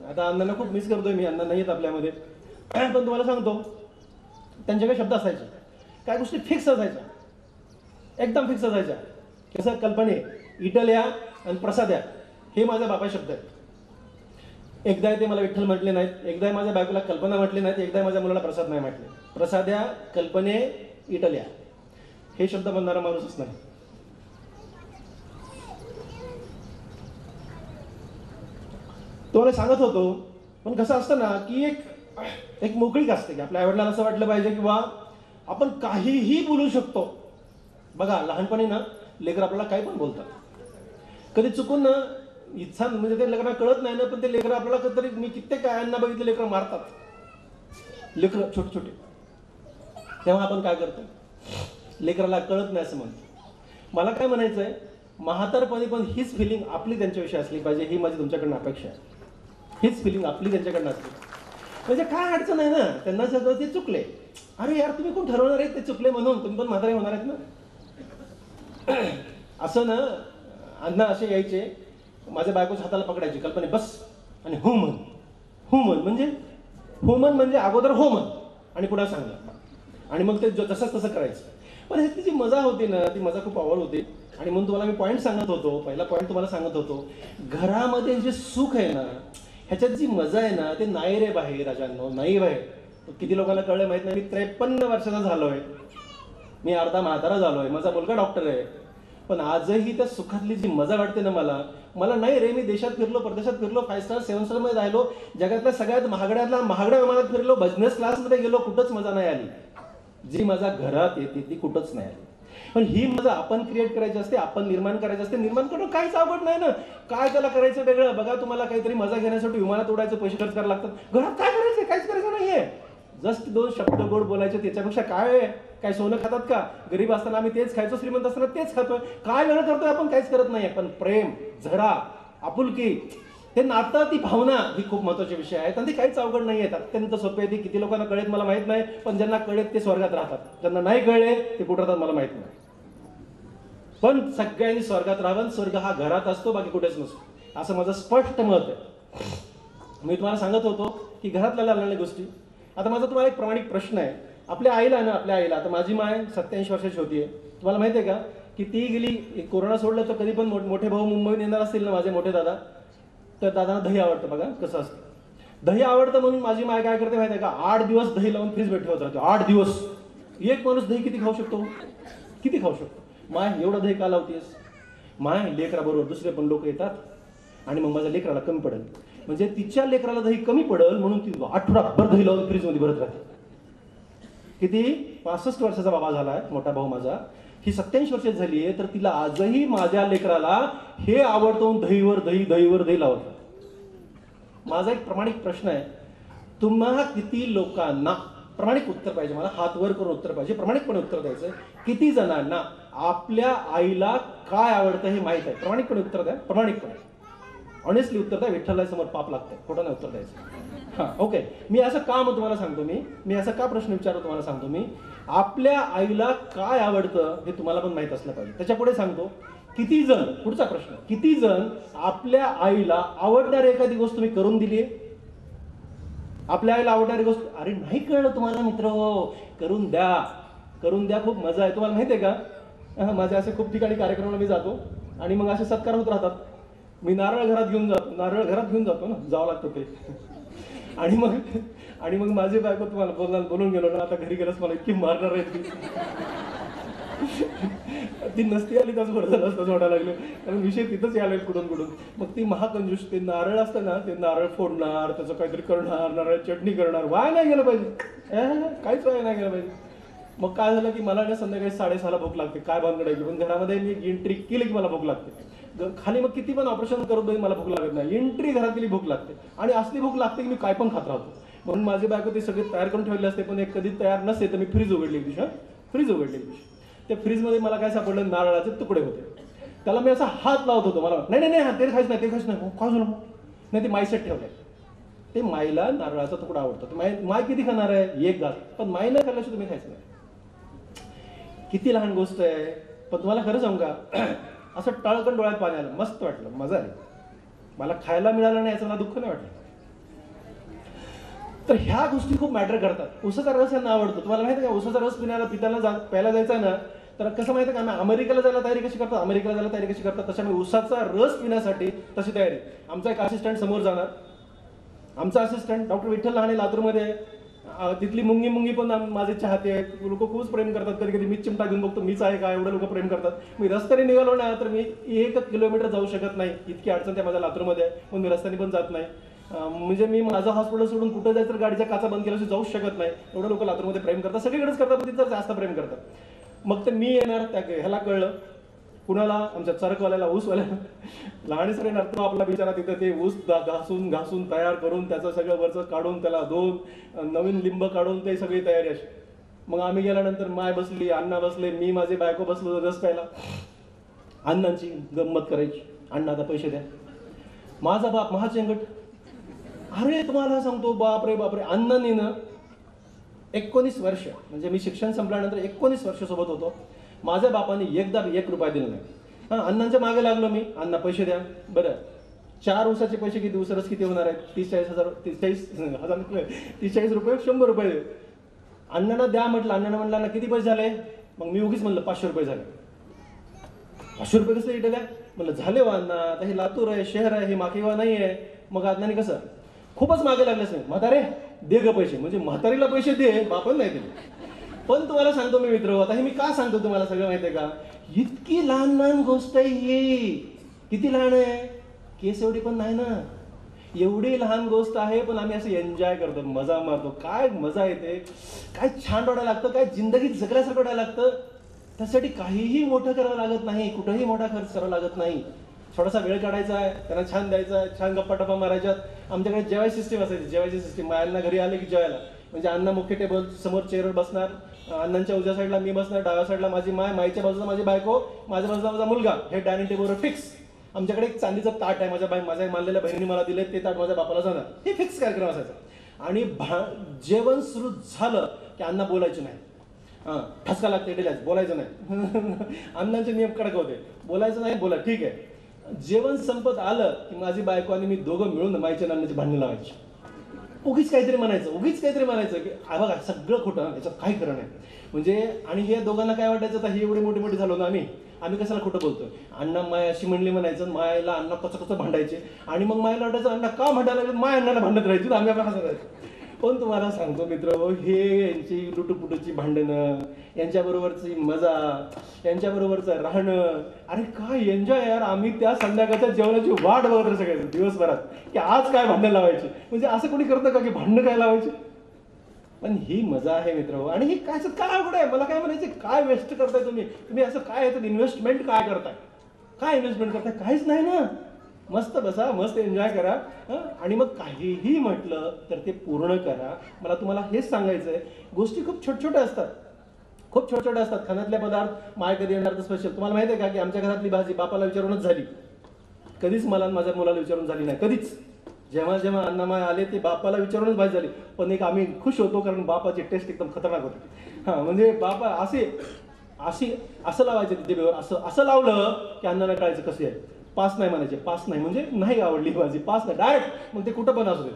आता अण्णांना खूप मिस करतोय मी, अण्णा नाही आहेत आपल्यामध्ये, पण तुम्हाला सांगतो त्यांचे काही शब्द असायचे, काय गोष्टी फिक्स असायच्या, एकदम फिक्स असायच्या. कसं, कल्पने, इटल्या आणि प्रसाद्या, हे माझ्या बाबा शब्द आहेत. एकदा ते मला विठ्ठल म्हटले नाहीत, एकदा माझ्या बायकोला कल्पना म्हटले नाहीत, एकदा माझ्या मुलाला प्रसाद नाही म्हटले. प्रसाद्या, कल्पने, इटल्या, हे शब्द म्हणणारा माणूसच नाही. तुम्हाला सांगत होतो. पण कसं असतं ना की एक मोकळीक असते की आपल्या आईवडिलांना असं वाटलं पाहिजे की वा आपण काहीही बोलू शकतो. बघा, लहानपणी ना लेकर आपल्याला काही पण बोलतात. कधी चुकून ना इच्छा, म्हणजे ते लेकरांना कळत नाही ना, पण ते लेकरं आपल्याला कधीतरी, मी कित्येक आयांना बघितले लेकरं मारतात, लेकरं छोटे छोटे. तेव्हा आपण काय करतो, लेकराला कळत नाही असं म्हणतो. मला काय म्हणायचं आहे, म्हातारपणी पण हीच फिलिंग आपली त्यांच्याविषयी असली पाहिजे, ही माझी तुमच्याकडनं अपेक्षा आहे. हीच फिलिंग आपली त्यांच्याकडनं असली म्हणजे काय अडचण आहे ना. त्यांना सगळं ते चुकले, अरे यार तुम्ही कोण ठरवणार आहे ते चुकले म्हणून, तुम्ही पण म्हातारे होणार आहेत ना. असं ना, अण्णा असे यायचे, माझ्या बायकोच्या हाताला पकडायची, कल्पने बस आणि हो म्हण म्हणजे अगोदर हो म्हण आणि पुढे सांगणार, आणि मग ते जसंच तसं करायचं. पण ह्याची जी मजा होती ना, ती मजा खूप आवड होती. आणि म्हणून तुम्हाला मी पॉईंट सांगत होतो, पहिला पॉईंट तुम्हाला सांगत होतो, घरामध्ये जे सुख आहे ना, ह्याच्यात जी मजा आहे ना, ते नाही रे बाहेर, राजांनो, नाही बाहेर. किती लोकांना कळलं माहित नाही, मी 53 वर्षाचा झालोय, मी अर्धा म्हातारा झालोय, माझा मुलगा डॉक्टर आहे, पण आजही त्या सुखातली जी मजा वाटते ना मला नाही रे. मी देशात फिरलो, परदेशात फिरलो, 5 स्टार 7 स्टार मध्ये राहिलो, जगातल्या सगळ्यात महागड्या विमानात फिरलो, बिझनेस क्लासमध्ये गेलो, कुठंच मजा नाही आली. जी मजा घरात येते ती कुठंच नाही आली. पण ही मजा आपण क्रिएट करायची असते, आपण निर्माण करायची असते. निर्माण करणं काहीच अवघड नाही ना. काय त्याला करायचं वेगळं. बघा, तुम्हाला काहीतरी मजा घेण्यासाठी विमानात उडायचं, पैसे खर्च करायला लागतात. घरात काय करायचं, काहीच करायचं नाहीये. जस्ट 2 शब्द गोड बोलायचे, त्याच्यापेक्षा काय आहे. काय सोनं खातात का? गरीब असताना आम्ही तेच खायचो, श्रीमंत असताना तेच खातोय. काय वेगळं करतोय आपण, काहीच करत नाहीये. पण प्रेम, झरा, आपुलकी, हे नातं, ती भावना, ही खूप महत्वाचे विषय आहेत. आणि ती काहीच अवघड नाही आहेत, अत्यंत सोपे आहे. ती किती लोकांना कळेल मला माहित नाही, पण ज्यांना कळेल ते स्वर्गात राहतात, ज्यांना नाही कळले ते कुठं राहतात मला माहित नाही. पण सगळ्यांनी स्वर्गात राहावं. स्वर्ग हा घरात असतो, बाकी कुठेच नसतो, असं माझं स्पष्ट मत आहे. मी तुम्हाला सांगत होतो की घरातल्या लागणाऱ्या गोष्टी. आता माझा तुम्हाला एक प्रामाणिक प्रश्न आहे. आपल्या आईला आता माझी माय 87 वर्षाची होती. तुम्हाला माहिती आहे का की ती गेली, कोरोना सोडलं तर कधी पण मोठे भाऊ मुंबईत येणार असतील ना, माझे मोठे दादा, तर दादांना दही आवडतं. बघा कसं असतं, दही आवडतं म्हणून माझी माय काय करते माहिती आहे का, 8 दिवस दही लावून फ्रीज मध्ये ठेवत राहते. 8 दिवस. एक माणूस दही किती खाऊ शकतो, किती खाऊ शकतो. माय एवढं दही का लावतेस. माय लेकराबरोबर दुसरे पण लोक येतात आणि मग माझ्या लेकराला कमी पडेल, म्हणजे तिच्या लेकराला दही कमी पडेल म्हणून ती आठवडाभर दही लावून फ्रीज मध्ये भरत राहते. किती 65 वर्षाचा बाबा झालाय मोठा भाऊ माझा, ही 87 वर्षाची झाली आहे, तर तिला आजही माझ्या लेकराला हे आवडतं, दहीवर दही लावत. माझा एक प्रामाणिक प्रश्न आहे, तुम्हा किती लोकांना प्रामाणिक उत्तर पाहिजे मला, हात वर करून उत्तर पाहिजे, प्रामाणिकपणे उत्तर द्यायचं. किती जणांना आपल्या आईला काय आवडतं हे माहीत आहे? प्रामाणिकपणे उत्तर द्या, प्रामाणिकपणे ऑनेस्टली उत्तर द्या. विठ्ठला समोर पाप लागतंय, खोटं नाही उत्तर द्यायचं. हां, ओके. मी असं का मग तुम्हाला सांगतो, मी असा का प्रश्न विचारतो तुम्हाला सांगतो. मी आपल्या आईला काय आवडतं हे तुम्हाला पण माहीत असलं पाहिजे. त्याच्या पुढे सांगतो, किती जण, पुढचा प्रश्न, किती जण आपल्या आईला आवडणारी एखादी गोष्ट तुम्ही करून दिली? आपल्या आईला आवडणारी गोष्ट, अरे नाही कळलं तुम्हाला मित्र, करून द्या, करून द्या. खूप मजा आहे. तुम्हाला माहिती आहे का, माझे असे खूप ठिकाणी कार्यक्रमाला मी जातो आणि मग असे सत्कार होत राहतात. मी नारळ घरात घेऊन जातो ना, जावं लागतं ते. आणि मग माझी बायको तुम्हाला बोलून गेलो ना, आता घरी गेलंच मला इतकी मारणार आहे ती नसती आली त्याच बरं झालं असतं, जोडायला लागलं. कारण विषय तिथंच यायला कुठून. मग ती महाकंजूस, ते नारळ असतं ना, ते नारळ फोडणार, त्याचं काहीतरी करणार, नारळ चटणी करणार. वाया नाही गेलं पाहिजे, काहीच वाया नाही गेलं पाहिजे. मग काय झालं की मला ना संध्याकाळी 6:30ला भूक लागते. काय भानगडायची, पण घरामध्ये मी एंट्री केली की मला भूक लागते. खाली मग किती पण ऑपरेशन करून देईन मला भूक लागत नाही. एंट्री घरात गेली भूक लागते, आणि असली भूक लागते की मी काय पण खात राहतो. म्हणून माझी बायको ते सगळे तयार करून ठेवले असते, पण एक कधी तयार नसते तर मी फ्रीज उघडली दिवशी. त्या फ्रीजमध्ये मला काय सापडलं, नारळाचे तुकडे होते. त्याला मी असा हात लावत होतो. मला नाही ते खायच नाही. काय झालं नाही, ते माईसाठी ठेवलंय. ते माईला नारळाचा तुकडा आवडतो. माय किती खाणार आहे? एक घास. पण माई नाही खाल्ल्याशिवाय तुम्ही खायचं नाही. किती लहान गोष्ट आहे, पण तुम्हाला खरं सांगू का, असं टळकन डोळ्यात पाणी आलं, मस्त वाटलं, मजा आली. मला खायला मिळालं नाही याचं मला दुःख नाही वाटलं. तर ह्या गोष्टी खूप मॅटर करतात. उसाचा रस यांना आवडतो. तुम्हाला माहिती आहे का, उसाचा रस प्यायला जायचा ना, तर कसं माहिती आहे का, आम्ही अमेरिकेला जायला तयारी कशी करतात, तशा मी उसाचा रस पिण्यासाठी तशी तयारी. आमचा एक असिस्टंट समोर जाणार. आमचा असिस्टंट डॉक्टर विठ्ठल लहाने लातूरमध्ये, तिथली मुंगी पण माझे चाहते आहेत. लोक खूपच प्रेम करतात. कधी कधी मी चिमटा घेऊन बघतो, मीच आहे का, एवढे लोक प्रेम करतात. मी रस्त्याने निघालो ना तर मी 1 किलोमीटर जाऊ शकत नाही, इतकी अडचण त्या माझ्या लातूरमध्ये आहे. पण मी रस्त्याने पण जात नाही. म्हणजे मी माझं हॉस्पिटल सोडून कुठं जायचं तर गाडीच्या काचा बंद केल्याशिवाय जाऊच शकत नाही. एवढं लोक लातूरमध्ये प्रेम करतात. सगळीकडेच करतात, पण तिथं जास्त प्रेम करतात. मग ते मी येणार, त्या ह्याला कळलं, कुणाला, आमच्या चरकवाल्याला, ऊसवाल्याला. लहान सर येणार, तो आपला बिचारा तिथं ते ऊस घासून तयार करून त्याचं सगळं वरचं काढून, त्याला धुवून, नवीन लिंब काढून, ते सगळी तयारी अशी. मग आम्ही गेल्यानंतर माय बसली, अण्णा बसले, मी माझी बायको बसलो रस प्यायला. अण्णांची गंमत करायची, अण्णा आता पैसे द्या. माझा बाप महाचेंगट. अरे तुम्हाला सांगतो, बापरे, अण्णांनी ना 19 वर्ष, म्हणजे मी शिक्षण संपल्यानंतर 19 वर्ष सोबत होतो. माझ्या बापाने एकदा 1 रुपया दिला नाही. अण्णांच्या मागे लागलो मी, अण्णा पैसे द्या. बरं, 4 ऊसाचे पैसे किती, ऊसरस किती होणार आहेत? 43 रुपये, 100 रुपये. अण्णांना द्या म्हटलं. अण्णांना म्हणलं, किती पैसे झाले? मग मी उगीच म्हणलं 500 रुपये झाले. 500 रुपये कसं इटल्या? म्हणलं झाले वा अण्णा, आता हे लातूर आहे, शहर आहे, हे माकेवा नाही आहे. मग अण्णांनी कसं खूपच मागे लागलेच नाही. म्हातारे दे ग पैसे, म्हणजे म्हातारीला पैसे दे, बापन नाही दिले. पण तुम्हाला सांगतो मी मित्र, आता हे मी का सांगतो तुम्हाला सगळं माहिती आहे का, इतकी लहान गोष्ट आहे ही. किती लहान आहे, केस एवढी पण नाही ना, एवढी लहान गोष्ट आहे, पण आम्ही असं एन्जॉय करतो, मजा मारतो. काय मजा येते, काय छान वाटायला लागतं, काय जिंदगीत जगल्यासारखं वाटायला लागतं. त्यासाठी काहीही मोठं करावं लागत नाही, कुठंही मोठा खर्च करावा लागत नाही. थोडासा वेळ काढायचा आहे, त्यांना छान द्यायचा आहे, छान गप्पा टप्पा मारायच्यात. आमच्याकडे जेवायची सिस्टीम असायची, जेवायची सिस्टीम. मायांना घरी आले की जेवायला, म्हणजे अण्णा मुख्य टेबल समोर चेअरवर बसणार, अण्णांच्या उजव्या साईडला मी बसणार, डाव्या साईडला माझी माय, माईच्या बाजूला माझी बायको, माझ्या बाजूला माझा मुलगा. हे डायनिंग टेबलवर फिक्स. आमच्याकडे एक चांदीचं ताट आहे, माझ्या मानलेल्या बहिणीने मला दिले, ते ताट माझ्या बापाला जाणार. हे फिक्स कार्यक्रम असायचा. आणि जेवण सुरू झालं की अण्णा बोलायचे नाही. ठसका लागते डेल्याच, बोलायचं नाही. अण्णांचे नियम कडक होते, बोलायचं नाही, बोला ठीक आहे. जेवण संपत आलं की माझी बायको आणि मी दोघं मिळून माईच्या नाण्याची भांडणं लावायची. उगीच काहीतरी म्हणायचं की बघा सगळं खोटं, याच्यात काही खरं नाही. म्हणजे आणि हे दोघांना काय वाटायचं, आता ही एवढी मोठी झालो ना आम्ही कशाला खोटं बोलतोय. अण्णा माय अशी म्हणली म्हणायचं, मायला अण्णा कसं भांडायचे. आणि मग मायला वाटायचं अण्णा का भांडायला लागले, माय अण्णाला भांडत राहायची, आम्ही आपल्या हसायचं. पण तुम्हाला सांगतो मित्र, हे यांची लुटुपुटूची भांडणं, यांच्याबरोबरची मजा, यांच्याबरोबरचं राहणं, अरे काय एन्जॉय यार. आम्ही त्या संध्याकाळच्या जेवणाची वाट बघत सगळे दिवसभरात की आज काय भांडणं लावायची. म्हणजे असं कोणी करतं का की भांडणं काय लावायची. पण ही मजा आहे मित्र. आणि ही काय अवघड आहे. मला काय म्हणायचं, काय वेस्ट करताय तुम्ही असं काय याच्यात इन्व्हेस्टमेंट काय करताय, काहीच नाही ना. मस्त बसा, मस्त एन्जॉय करा. आणि मग काहीही म्हटलं तर ते पूर्ण करा. मला तुम्हाला हेच सांगायचं आहे, गोष्टी खूप छोट्या असतात, खूप छोट्या असतात. खाण्यातले पदार्थ माय कधी येणार तर स्पेशल. तुम्हाला माहिती आहे का की आमच्या घरातली भाजी बापाला विचारूनच झाली, कधीच मला माझ्या मुलाला विचारून झाली नाही, कधीच. जेव्हा जेव्हा अण्णामाय आले ते बापाला विचारूनच भाजी झाली. पण एक आम्ही खुश होतो कारण बापाची टेस्ट एकदम खतरनाक होती. हां, म्हणजे बापा असं लावायचे जिभेवर, असं लावलं की अण्णाला कळायचं कसे आहे. पास नाही म्हणायचे, पास नाही म्हणजे नाही आवडली भाजी, पास नाही डायरेक्ट. मग ते कुठं पण असू दे.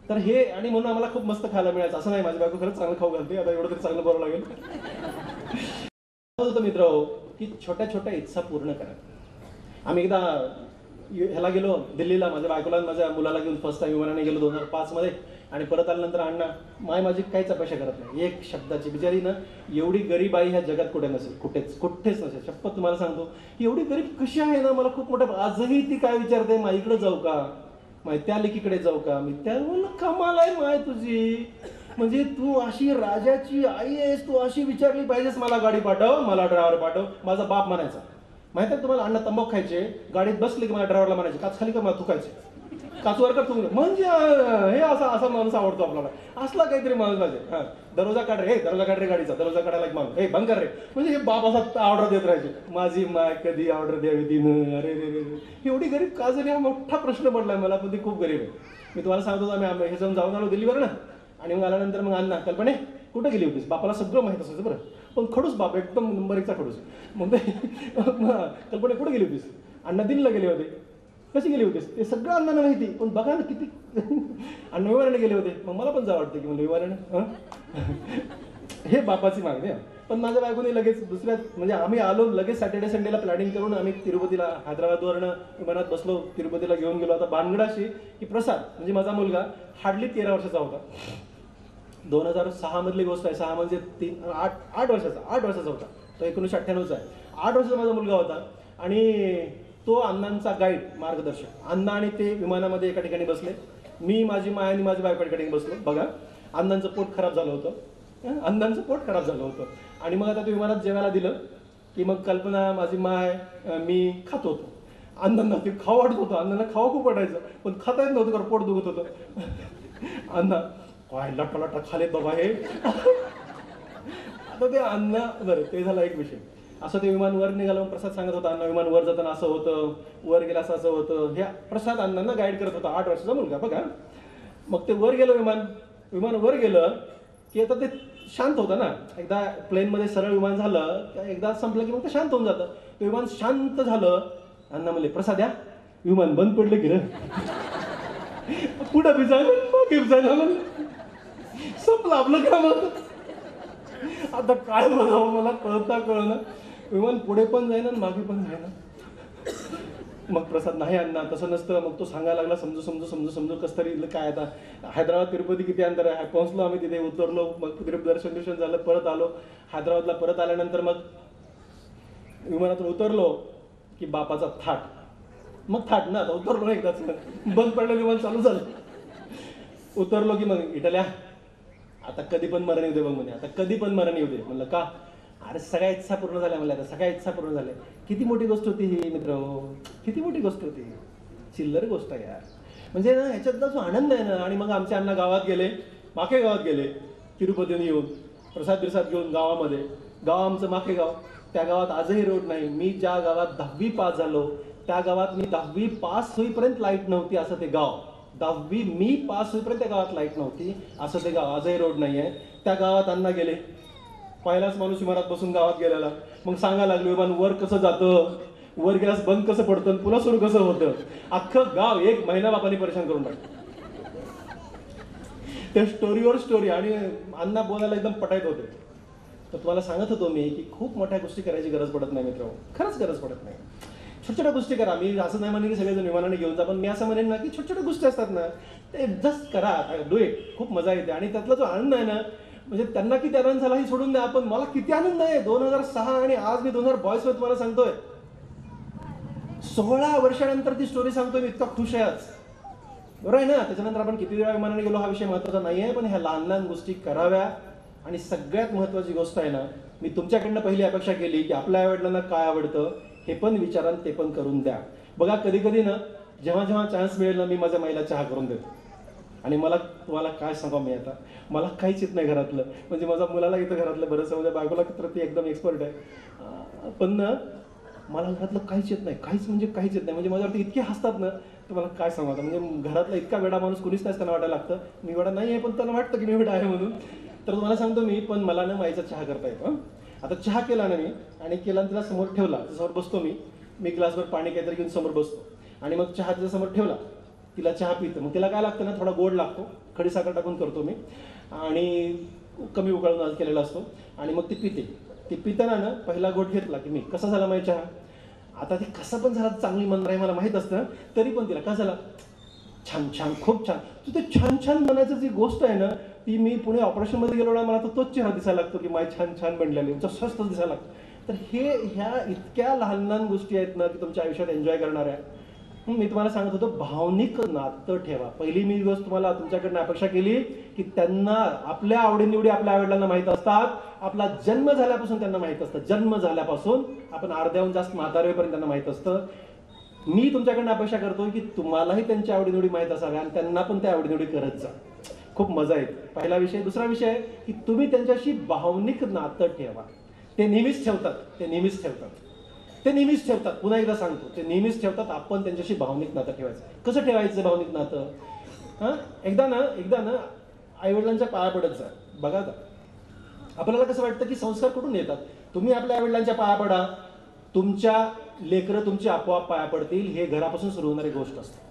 तर हे आणि म्हणून आम्हाला खूप मस्त खायला मिळायचं. असं नाही, माझी बायको खरंच चांगलं खाऊ घालते, आता एवढं तरी चांगलं बोलावं लागेल. होतं मित्र की छोट्या इच्छा पूर्ण करा. आम्ही एकदा ह्याला गेलो दिल्लीला, माझ्या बायकोला आणि माझ्या मुलाला घेऊन फर्स्ट टाइम विमानाने गेलो 2005 मध्ये. आणि परत आल्यानंतर अण्णा माझी काहीच अपेक्षा करत नाही, एक शब्दाची. बिचारी ना, एवढी गरीब आई ह्या जगात कुठे नसेल, कुठेच नसेल. शपथ तुम्हाला सांगतो, एवढी गरीब कशी आहे ना, मला खूप मोठं. आजही ती काय विचारते, माय इकडे जाऊ का, माय त्या लेकीकडे जाऊ का. मी त्या कमाल आहे माय तुझी, म्हणजे तू अशी राजाची आई आहेस, तू अशी विचारली पाहिजेस. मला गाडी पाठव, मला ड्रायव्हर पाठव. माझा बाप म्हणायचा, माहिती आहे तुम्हाला, अण्णा तंबाखू खायचे, गाडीत बसले की मला ड्रायव्हरला म्हणायचे, काच खाली का मला थुकायचे, काचवर कर तुम्ही. म्हणजे हे असा माणूस आवडतो आपल्याला, असला काहीतरी माणूस पाहिजे. हां, दरवाजा काढ रे, दरवाजा काढ रे गाडीचा, दरवाजा काढायला एक माणूस, हे बंद कर रे. म्हणजे हे बाप असा ऑर्डर देत राहायचे. माझी माय कधी ऑर्डर द्यावी तिनं. अरे रे रे, एवढी गरीब का झाली हा मोठा प्रश्न पडलाय मला. पण ती खूप गरीब आहे. मी तुम्हाला सांगतो, आम्ही हे जाऊन आलो दिल्लीवर ना. आणि मग आल्यानंतर मग अण्णा कल्पने कुठे गेली होतीस. बापाला सगळं माहीत असायचं बरं, पण खडूस बाप, एकदम नंबर 1चा खडूस. मग ते कल्पने कुठे गेली होतीस. अण्णा दिल्लीला गेले होते. कशी गेली होतीस ते सगळं अण्णांना माहिती. पण बघा ना किती अण्णा विमानाने गेले होते. मग मला पण जावं वाटतं की म्हणजे विमानाने. हे बापाची मागणी आहे. पण माझ्या बायकोने लगेच दुसऱ्या, म्हणजे आम्ही आलो लगेच सॅटर्डे संडेला प्लॅनिंग करून आम्ही तिरुपतीला, हैदराबादवरनं विमानात बसलो, तिरुपतीला घेऊन गेलो. आता भानगड अशी की प्रसाद म्हणजे माझा मुलगा हार्डली 13 वर्षाचा होता. 2006 मधली गोष्ट आहे. 6 म्हणजे 8 वर्षाचा होता तो. 1998चा आहे. 8 वर्षाचा माझा मुलगा होता. आणि तो अण्णांचा गाईड, मार्गदर्शक. अण्णा आणि ते विमानामध्ये एका ठिकाणी बसले. मी, माझी माय आणि माझी बायको एका ठिकाणी बसलो. बघा, अण्णांचं पोट खराब झालं होतं. आणि मग आता ते विमानात जेवायला दिलं की मग कल्पना, माझी माय, मी खात होतो. अण्णांना ते खाऊ वाटत होतं. अण्णांना खावं खूप वाटायचं, पण खाता येत नव्हतं कारण पोट दुखत होतं. अण्णा काय लटा खालेत बाबा हे. आता ते अण्णा, बरं ते झाला एक विषय. असं ते विमान वर निघालं. प्रसाद सांगत होता, अण्णा विमान वर जाताना असं होतं, वर गेला असं होतं. ह्या प्रसाद अण्णांना गाईड करत होता. 8 वर्षाचा मुलगा बघा. मग ते वर गेलं विमान वर गेलं की आता ते शांत होतं ना. एकदा प्लेनमध्ये सरळ विमान झालं, एकदा संपलं की मग ते शांत होऊन जातं. ते विमान शांत झालं. अण्णा म्हणले, प्रसाद या विमान बंद पडलं की रे. पुढं भिजायला मागे भिजायला संपलं आपलं काम. आता काय बोलावं मला कळना. विमान पुढे पण जाईना मागे पण जाईना. मग प्रसाद, नाही अण्णा तसं नसतं. मग तो सांगायला लागला, समजू कसं तरी. काय आता हैदराबाद तिरुपती किती अंतर आहे. पोहोचलो आम्ही तिथे, उतरलो. मग दर्शन झालं, परत आलो. हैदराबादला परत आल्यानंतर मग विमानातून उतरलो की बापाचा थाट. मग थाट ना, आता उतरलो ना एकदाच, बंद पडलं विमान, चालू झालं. उतरलो की मग इटाल्या, आता कधी पण मरण येऊ दे बघ म्हणे, आता कधी पण मरण येऊ दे. म्हणलं का. अरे सगळ्या इच्छा पूर्ण झाल्या म्हणलं, आता सगळ्या इच्छा पूर्ण झाल्या. किती मोठी गोष्ट होती ही मित्र, किती मोठी गोष्ट होती. चिल्लर गोष्ट आहे यार. म्हणजे ना ह्याच्यातला जो आनंद आहे ना. आणि मग आमच्या अण्णा गावात गेले, माखे गावात गेले, तिरुपतीने येऊन प्रसाद घेऊन गावामध्ये. गाव आमचं माखे गाव. त्या गावात आजही रोड नाही. मी ज्या गावात 10वी पास झालो त्या गावात मी 10वी पास होईपर्यंत लाईट नव्हती असं ते गाव. 10वी मी पास होईपर्यंत त्या गावात लाईट नव्हती असं ते गाव. आजही रोड नाही आहे. त्या गावात अण्णा गेले. पहिलाच माणूस विमानात बसून गावात गेलेला. मग सांगायला लागलो, विमान वर कसं जातं, वर गेल्यास बंद कसं पडतं, पुन्हा सुरू कसं होतं. अख्खं गाव 1 महिना बापाने परेशान करून टाकलं. त्या स्टोरीवर स्टोरी. आणि अण्णा बोलायला एकदम पटायत होते. तर तुम्हाला सांगत होतो मी की खूप मोठ्या गोष्टी करायची गरज पडत नाही मित्र, खरंच गरज पडत नाही. छोट्या गोष्टी करा. मी असं नाही म्हणेन की सगळेजण विमानाने घेऊन जा, पण मी असं म्हणेन ना की छोट्या गोष्टी असतात ना, ते जस्ट करा, डू इट. खूप मजा येते. आणि त्यातला जो आनंद आहे ना, म्हणजे त्यांना किती आनंद झाला हे सोडून द्या, पण मला किती आनंद आहे. 2006 आणि आज मी 2022 मध्ये तुम्हाला सांगतोय. 16 वर्षानंतर ती स्टोरी सांगतोय मी. इतका खुश आहे आज. बरोबर आहे ना. त्याच्यानंतर आपण किती वेळा विमानाने गेलो हा विषय महत्त्वाचा नाही आहे, पण ह्या लहान लहान गोष्टी कराव्या. आणि सगळ्यात महत्त्वाची गोष्ट आहे ना, मी तुमच्याकडनं पहिली अपेक्षा केली की आपल्या आईवडिलांना काय आवडतं हे पण विचारा, ते पण करून द्या. बघा कधी कधी ना जेव्हा जेव्हा चान्स मिळेल ना मी माझ्या माईला चहा करून देतो. आणि मला तुम्हाला काय सांगा मी आता, मला काहीच येत नाही घरातलं, म्हणजे माझ्या मुलाला इथं घरातलं बरंचसं, म्हणजे बायकोला तर ती एकदम एक्सपर्ट आहे, पण ना मला घरातलं काहीच येत नाही, काहीच म्हणजे काहीच येत नाही. म्हणजे माझ्यावरती इतके हसतात ना, तर मला काय सांगू आता, म्हणजे घरातला इतका वेडा माणूस कोणीच नाही त्यांना वाटायला लागतं. मी वेडा नाही आहे पण त्यांना वाटतं की मी वेडा आहे म्हणून. तर तुम्हाला सांगतो मी, पण मला ना माईचा चहा करता येतो. आता चहा केला ना मी, आणि केला तिला समोर ठेवला, समोर बसतो मी ग्लासभर पाणी काहीतरी घेऊन समोर बसतो, आणि मग चहा तिच्या समोर ठेवला, तिला चहा पितं. मग तिला काय लागतं ना, थोडा गोड लागतो, खडीसाखर टाकून करतो मी, आणि कमी उकळून केलेला असतो, आणि मग ती पिते. ती पिताना ना पहिला गोट घेतला की मी, कसा झाला माहिती चहा, आता ती कसा पण झाला, चांगली मन आहे मला माहीत असतं, तरी पण तिला का झाला, छान छान, खूप छान. तू ते छान छान म्हणायचं जी गोष्ट आहे ना, ती मी पुणे ऑपरेशनमध्ये गेलो ना, मला तर तोच चेहरा दिसायला लागतो की माय छान छान बनलेली, स्वस्त दिसायला लागतं. तर ह्या इतक्या लहान लहान गोष्टी आहेत ना की तुमच्या आयुष्यात एन्जॉय करणाऱ्या. मी तुम्हाला सांगत होतो, भावनिक नातं ठेवा. पहिली मी गोष्ट तुम्हाला तुमच्याकडनं अपेक्षा केली की त्यांना आपल्या आवडीनिवडी आपल्या आवडल्यांना माहीत असतात. आपला जन्म झाल्यापासून त्यांना माहीत असतं, जन्म झाल्यापासून आपण अर्ध्याहून जास्त म्हातारेपर्यंत त्यांना माहीत असतं. मी तुमच्याकडनं अपेक्षा करतो की तुम्हालाही त्यांच्या आवडीनिवडी माहीत असाव्या आणि त्यांना पण त्या आवडीनिवडी करत जा. खूप मजा येते. पहिला विषय. दुसरा विषय की तुम्ही त्यांच्याशी भावनिक नातं ठेवा. ते नेहमीच ठेवतात, ते नेहमीच ठेवतात, ते नेहमीच ठेवतात. पुन्हा एकदा सांगतो, ते नेहमीच ठेवतात. आपण त्यांच्याशी भावनिक नातं ठेवायचं. कसं ठेवायचं भावनिक नातं? एकदा ना आईवडिलांच्या पाया पडत जा. बघा आता आपल्याला कसं वाटतं की संस्कार कुठून येतात? तुम्ही आपल्या आईवडिलांच्या पाया पडा, तुमच्या लेकरं तुमची आपोआप पाया पडतील. हे घरापासून सुरू होणारी गोष्ट असते.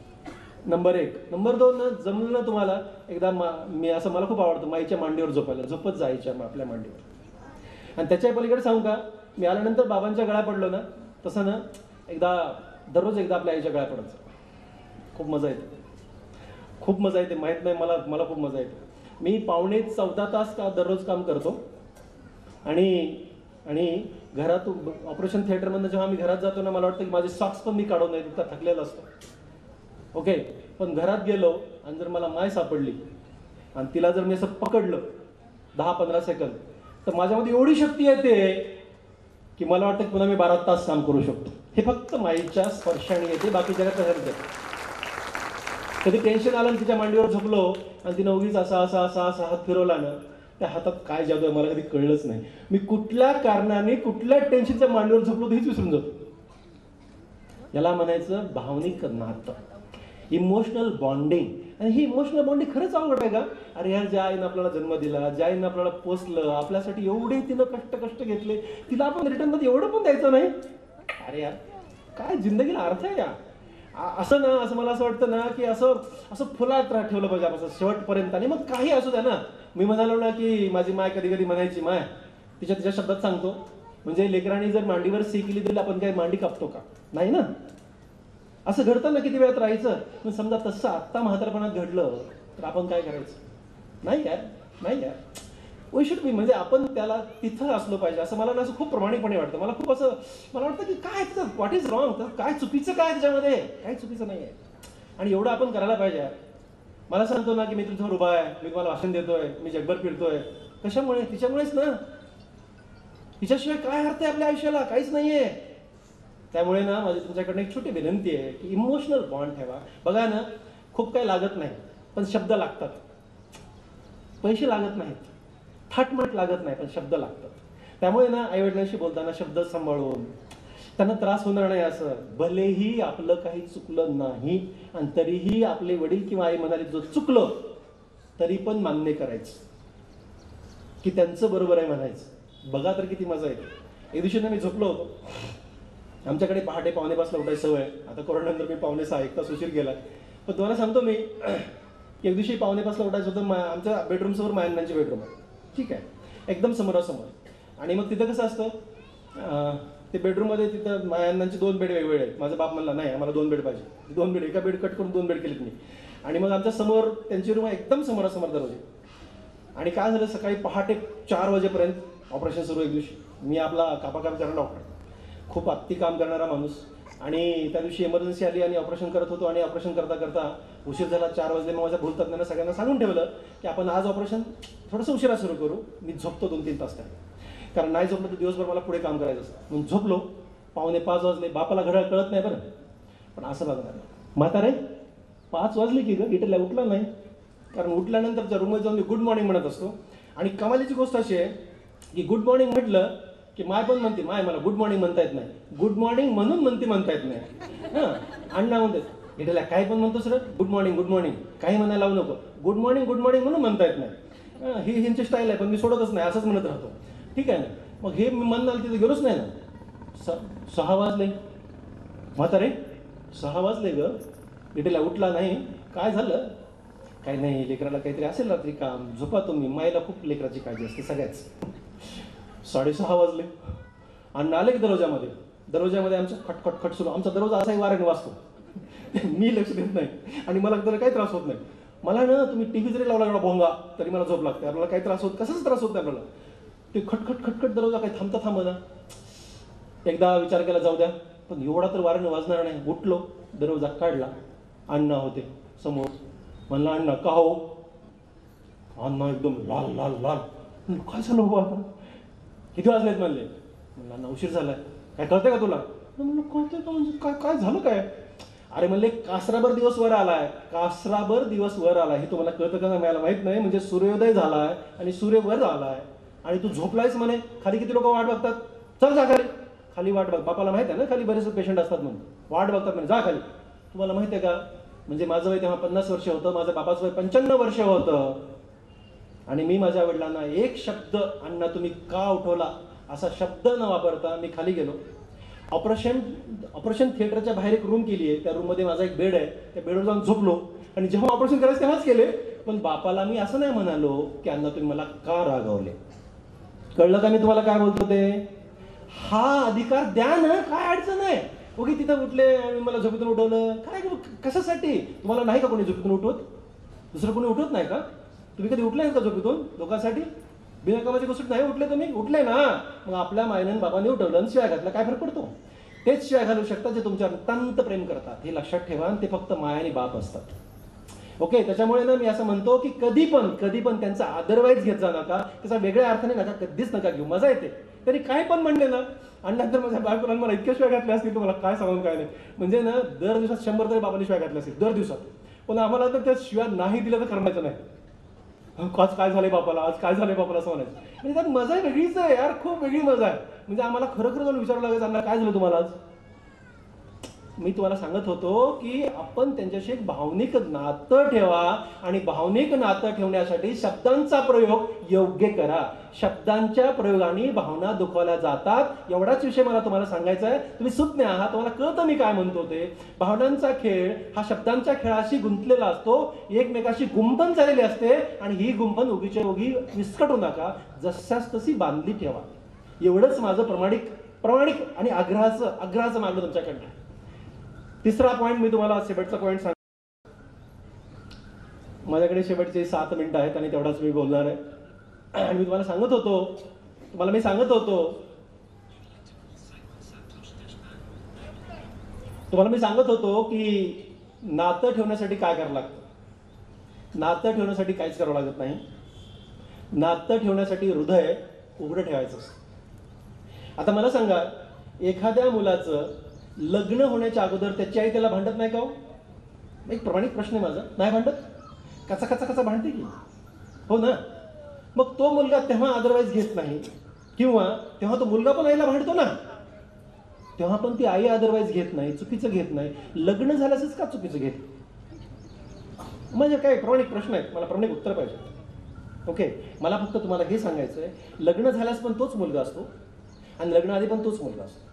नंबर 1. नंबर 2 ना, जमलं ना तुम्हाला एकदा मी असं, मला खूप आवडतं माईच्या मांडीवर झोपायला. झोपत जायच्या आपल्या मांडीवर. आणि त्याच्या पलीकडे सांगू का, मी आल्यानंतर बाबांच्या गळ्या पडलो ना, तसं ना दररोज एकदा आपल्या आईच्या गळ्या पडायचं. खूप मजा येते, खूप मजा येते. माहीत नाही, मला खूप मजा येते. मी 14.25 तास दररोज काम करतो, आणि घरात ऑपरेशन थिएटरमधनं जेव्हा मी घरात जातो ना, मला वाटतं की माझे सॉक्स पण मी काढून नाही, तिथं थकलेला असतो. ओके, पण घरात गेलो आणि जर मला माय सापडली आणि तिला जर मी असं पकडलं 10-15 सेकंद, तर माझ्यामध्ये एवढी शक्ती येते की मला वाटतं की पुन्हा मी 12 तास काम करू शकतो. हे फक्त माईच्या स्पर्शाने येते, बाकी जगात कसं येते. कधी टेन्शन आलं आणि तिच्या मांडीवर झोपलो आणि तिनं उगीच असा हात फिरवला ना, त्या हातात काय जादू आहे मला कधी कळलंच नाही. मी कुठल्या कारणाने कुठल्या टेन्शनच्या मांडीवर झोपलो हेच विसरून जातो. याला म्हणायचं भावनिक नातं, इमोशनल बॉन्डिंग. आणि ही इमोशनल बॉन्डिंग खरंच आवड आहे का? अरे यार, ज्या आईनं आपल्याला जन्म दिला, ज्या आईनं आपल्याला पोसलं, आपल्यासाठी एवढे तिनं कष्ट घेतले, तिला आपण रिटर्नमध्ये एवढं पण द्यायचं नाही. अरे यार, काय जिंदगीला अर्थ आहे या? असं मला असं वाटतं ना की असं फुलात ठेवलं पाहिजे आपण शेवटपर्यंत. आणि मग काही असू द्या ना. मी म्हणालो ना की माझी माय कधी कधी म्हणायची, माय तिच्या शब्दात सांगतो, म्हणजे लेकरांनी जर मांडीवर सी केली तरी आपण काय मांडी कापतो का? नाही ना. असं घडतं ना, किती वेळात राहायचं. पण समजा तसं आत्ता म्हातारपणात घडलं तर आपण काय करायचं? नाही यार, वी शुड बी, म्हणजे आपण त्याला तिथं असलो पाहिजे. असं मला ना असं खूप प्रामाणिकपणे वाटतं. मला वाटतं की काय व्हॉट इज रॉंग, काय चुकीचं काय त्याच्यामध्ये? काही चुकीचं नाही आहे. आणि एवढं आपण करायला पाहिजे. मला सांगतो ना की मी तुझ्यावर उभा आहे, मी तुम्हाला भाषण देतोय, मी जगभर फिरतोय. कशामुळे? तिच्यामुळेच ना. तिच्याशिवाय काय अर्थ आहे आपल्या आयुष्याला? काहीच नाहीये. त्यामुळे ना माझी तुमच्याकडनं एक छोटी विनंती आहे की इमोशनल बॉन्ड ठेवा. बघा ना, खूप काही लागत नाही, पण शब्द लागतात. पैसे लागत नाहीत, थाटमाट लागत नाही, पण शब्द लागतात. त्यामुळे ना आईवडिलांशी बोलताना शब्द सांभाळून, त्यांना त्रास होणार नाही असं. भलेही आपलं काही चुकलं नाही आणि तरीही आपले वडील किंवा आई म्हणाले जो चुकलं तरी पण मान्य करायचं की त्यांचं बरोबर आहे म्हणायचं. बघा तर किती मजा येते. एक दिवशी ना मी झोपलो होतो. आमच्याकडे पहाटे 5:45ला उठायची सवय. आता कोरोनानंतर मी 5:45 एक तास उशीर गेला. पण तुम्हाला सांगतो मी, एक दिवशी 5:45ला उठायचं होतं. आमच्या बेडरूमसमोर मायांनांची बेडरूम आहे, ठीक आहे, एकदम समोरासमोर. आणि मग तिथं कसं असतं, ते बेडरूममध्ये तिथं मायांनांचे 2 बेड वेगवेगळे आहेत. माझा बाप म्हणला नाही आम्हाला 2 बेड पाहिजे. 2 बेड, एका बेड कट करून 2 बेड केलेत मी. आणि मग आमच्या समोर त्यांची रूम आहे, एकदम समोरासमोर दरवाजे. आणि काय झालं, सकाळी पहाटे 4 वाजेपर्यंत ऑपरेशन सुरू. एक दिवशी मी आपला कापाकाप करणारा डॉक्टर, खूप अति काम करणारा माणूस. आणि त्या दिवशी इमर्जन्सी आली आणि ऑपरेशन करत होतो. आणि ऑपरेशन करता करता उशीर झाला, 4 वाजले. मग माझ्या भूलतज्ञांना सगळ्यांना सांगून ठेवलं की आपण आज ऑपरेशन थोडंसं उशिरा सुरू करू. मी झोपतो 2-3 तास त्याने, कारण नाही झोपलं तर दिवसभर मला पुढे काम करायचं असतं. म्हणून झोपलो. 4:45 वाजले. बापाला घड्याळ कळत नाही बरं, पण असं बघणार म्हातारे 5 वाजले की ग इटल्या उठला नाही. कारण उठल्यानंतरच्या रूममध्ये जाऊन मी गुड मॉर्निंग म्हणत असतो. आणि कमालीची गोष्ट अशी आहे की गुड मॉर्निंग म्हटलं की माय पण म्हणते, माय मला गुड मॉर्निंग म्हणता येत नाही, गुड मॉर्निंग म्हणून म्हणता येत नाही. हां, अण्णा म्हणतात इटल्या काय पण म्हणतोस रे, गुड मॉर्निंग काही म्हणायला लावू नको, गुड मॉर्निंग म्हणून म्हणता येत नाही. ही ह्यांची स्टाईल आहे, पण मी सोडतच नाही, असंच म्हणत राहतो. ठीक आहे ना. मग हे मी म्हणणार तिथे गेलोच नाही ना. 6 वाजले म्हातारे, 6 वाजले ग इटल्या उठला नाही. काय झालं? काही नाही, लेकराला काहीतरी असेल रात्री काम, झोपा तुम्ही. मायला खूप लेकराची काळजी असते सगळ्याच. 6:30 वाजले. अण्णा आले की दरवाजामध्ये आमच्या खटखट सुरू. आमचा दरवाजा असाही वाऱ्याने वाजतो. मी लक्ष देत नाही आणि मला त्याला काही त्रास होत नाही. मला ना तुम्ही टीव्ही जरी लावला एवढा भोंगा तरी मला झोप लागते. आपल्याला काही त्रास होत, कसाच त्रास होत नाही आपल्याला. ते खटखट दरवाजा काही थांबता ना. एकदा विचार केला जाऊ द्या, पण एवढा तर वाऱ्याने वाजणार नाही. उठलो, दरवाजा काढला, अण्णा होते समोर. म्हणला अण्णा का हो? अण्णा एकदम लाल लाल लाल. काय झालं हो आता? किती वाजलेत म्हणले? म्हणला अण्णा उशीर झालाय. काय कळतंय का तुला? म्हणलं कळतंय का म्हणजे काय काय झालं काय? अरे म्हणले कासराभर दिवस वर आलाय, कासराभर दिवस वर आलाय. हे तुम्हाला कळतं का नाही मला माहित नाही. म्हणजे सूर्योदय झालाय आणि सूर्य वर आलाय आणि तू झोपलायस म्हणे. खाली किती लोक वाट बघतात. चल जा खाली वाट बघ. बापाला माहित आहे ना खाली बरेच पेशंट असतात म्हणून वाट बघतात म्हणे. जा खाली. तुम्हाला माहित आहे का, म्हणजे माझं वय तेव्हा 50 वर्ष होतं, माझं बापाचं वय 55 वर्ष होतं. आणि मी माझ्या वडिलांना एक शब्द, अण्णा तुम्ही का उठवला, असा शब्द न वापरता मी खाली गेलो. ऑपरेशन थिएटरच्या बाहेर एक रूम केली आहे. त्या रूममध्ये माझा एक बेड आहे. त्या बेडवर जाऊन झोपलो आणि जेव्हा ऑपरेशन करायचं तेव्हाच केले. पण बापाला मी असं नाही म्हणालो की अण्णा तुम्ही मला का रागावले. कळलं का मी तुम्हाला काय बोलतो ते? हा अधिकार द्या ना, काय अडचण आहे. ओके तिथं उठले आणि मला झोपेतून उठवलं. काय कशासाठी? तुम्हाला नाही का कोणी झोपेतून उठवत? दुसरं कोणी उठवत नाही का? तुम्ही कधी उठले का झोपेतून लोकांसाठी? बिनकामाची गोष्ट नाही उठले तुम्ही? उठले ना. मग आपल्या मायने बाबांनी उठवलं आणि शिवाय घातला, काय फरक पडतो? तेच शिवाय घालू शकतात जे तुमच्यावर अत्यंत प्रेम करतात. हे लक्षात ठेवा. ते फक्त माय आणि बाप असतात. ओके, त्याच्यामुळे ना मी असं म्हणतो की कधी पण त्यांचा अदरवाईज घेत जा नका. त्याचा वेगळ्या अर्थाने नका, कधीच नका घेऊ. मजा येते तरी काय पण म्हणले ना. आणि नंतर माझ्या बायकोला मला इतक्या शिवाय घातल्या असतील तुम्हाला काय सांगून काय नाही. म्हणजे ना दर दिवसात 100 तरी बाबांनी शिवाय घातल्या असतील दर दिवसात. पण आम्हाला तर त्या शिवाय नाही दिलं तर करण्याचं नाही. आज काय झालंय बापाला, आज काय झालंय बापाला असं म्हणायचं. म्हणजे त्यात मजा वेगळीच आहे यार, खूप वेगळी मजा आहे. म्हणजे आम्हाला खरं जाऊन विचारावं लागायचं अण्णा काय झालं तुम्हाला आज. मी तुम्हाला सांगत होतो की आपण त्यांच्याशी एक भावनिक नातं ठेवा आणि भावनिक नातं ठेवण्यासाठी शब्दांचा प्रयोग योग्य करा. शब्दांच्या प्रयोगाने भावना दुखावल्या जातात. एवढाच विषय मला तुम्हाला सांगायचा आहे. तुम्ही सुज्ञ आहात, तुम्हाला कळतं मी काय म्हणतो ते. भावनांचा खेळ हा शब्दांच्या खेळाशी गुंतलेला असतो. एकमेकाशी गुंफण झालेली असते आणि ही गुंफण उगीच्या उगी विस्कटू नका. जशास तशी बांधली ठेवा. एवढंच माझं प्रामाणिक आणि आग्रहाचं मागणं तुमच्याकडनं. तिसरा पॉईंट मी तुम्हाला शेवटचा पॉईंट सांग. माझ्याकडे शेवटचे 7 मिनिटं आहेत आणि तेवढाच मी बोलणार आहे. आणि मी तुम्हाला सांगत होतो की नातं ठेवण्यासाठी काय करावं लागतं. नातं ठेवण्यासाठी काहीच करावं लागत नाही. नातं ठेवण्यासाठी हृदय उघडं ठेवायचं असतं. आता मला सांगा, एखाद्या मुलाचं लग्न होण्याच्या अगोदर त्याची आई त्याला भांडत नाही का हो? एक प्रामाणिक प्रश्न आहे माझा. नाही भांडत? कसा भांडते की हो ना. मग तो मुलगा तेव्हा अदरवाईज घेत नाही, किंवा तेव्हा तो मुलगा पण आईला भांडतो ना, तेव्हा पण ती आई अदरवाईज घेत नाही, चुकीचं घेत नाही. लग्न झाल्यासच का चुकीचं घेत? म्हणजे काय प्रामाणिक प्रश्न आहेत, मला प्रामाणिक उत्तर पाहिजे. ओके, मला फक्त तुम्हाला हे सांगायचं आहे, लग्न झाल्यास पण तोच मुलगा असतो आणि लग्नाआधी पण तोच मुलगा असतो.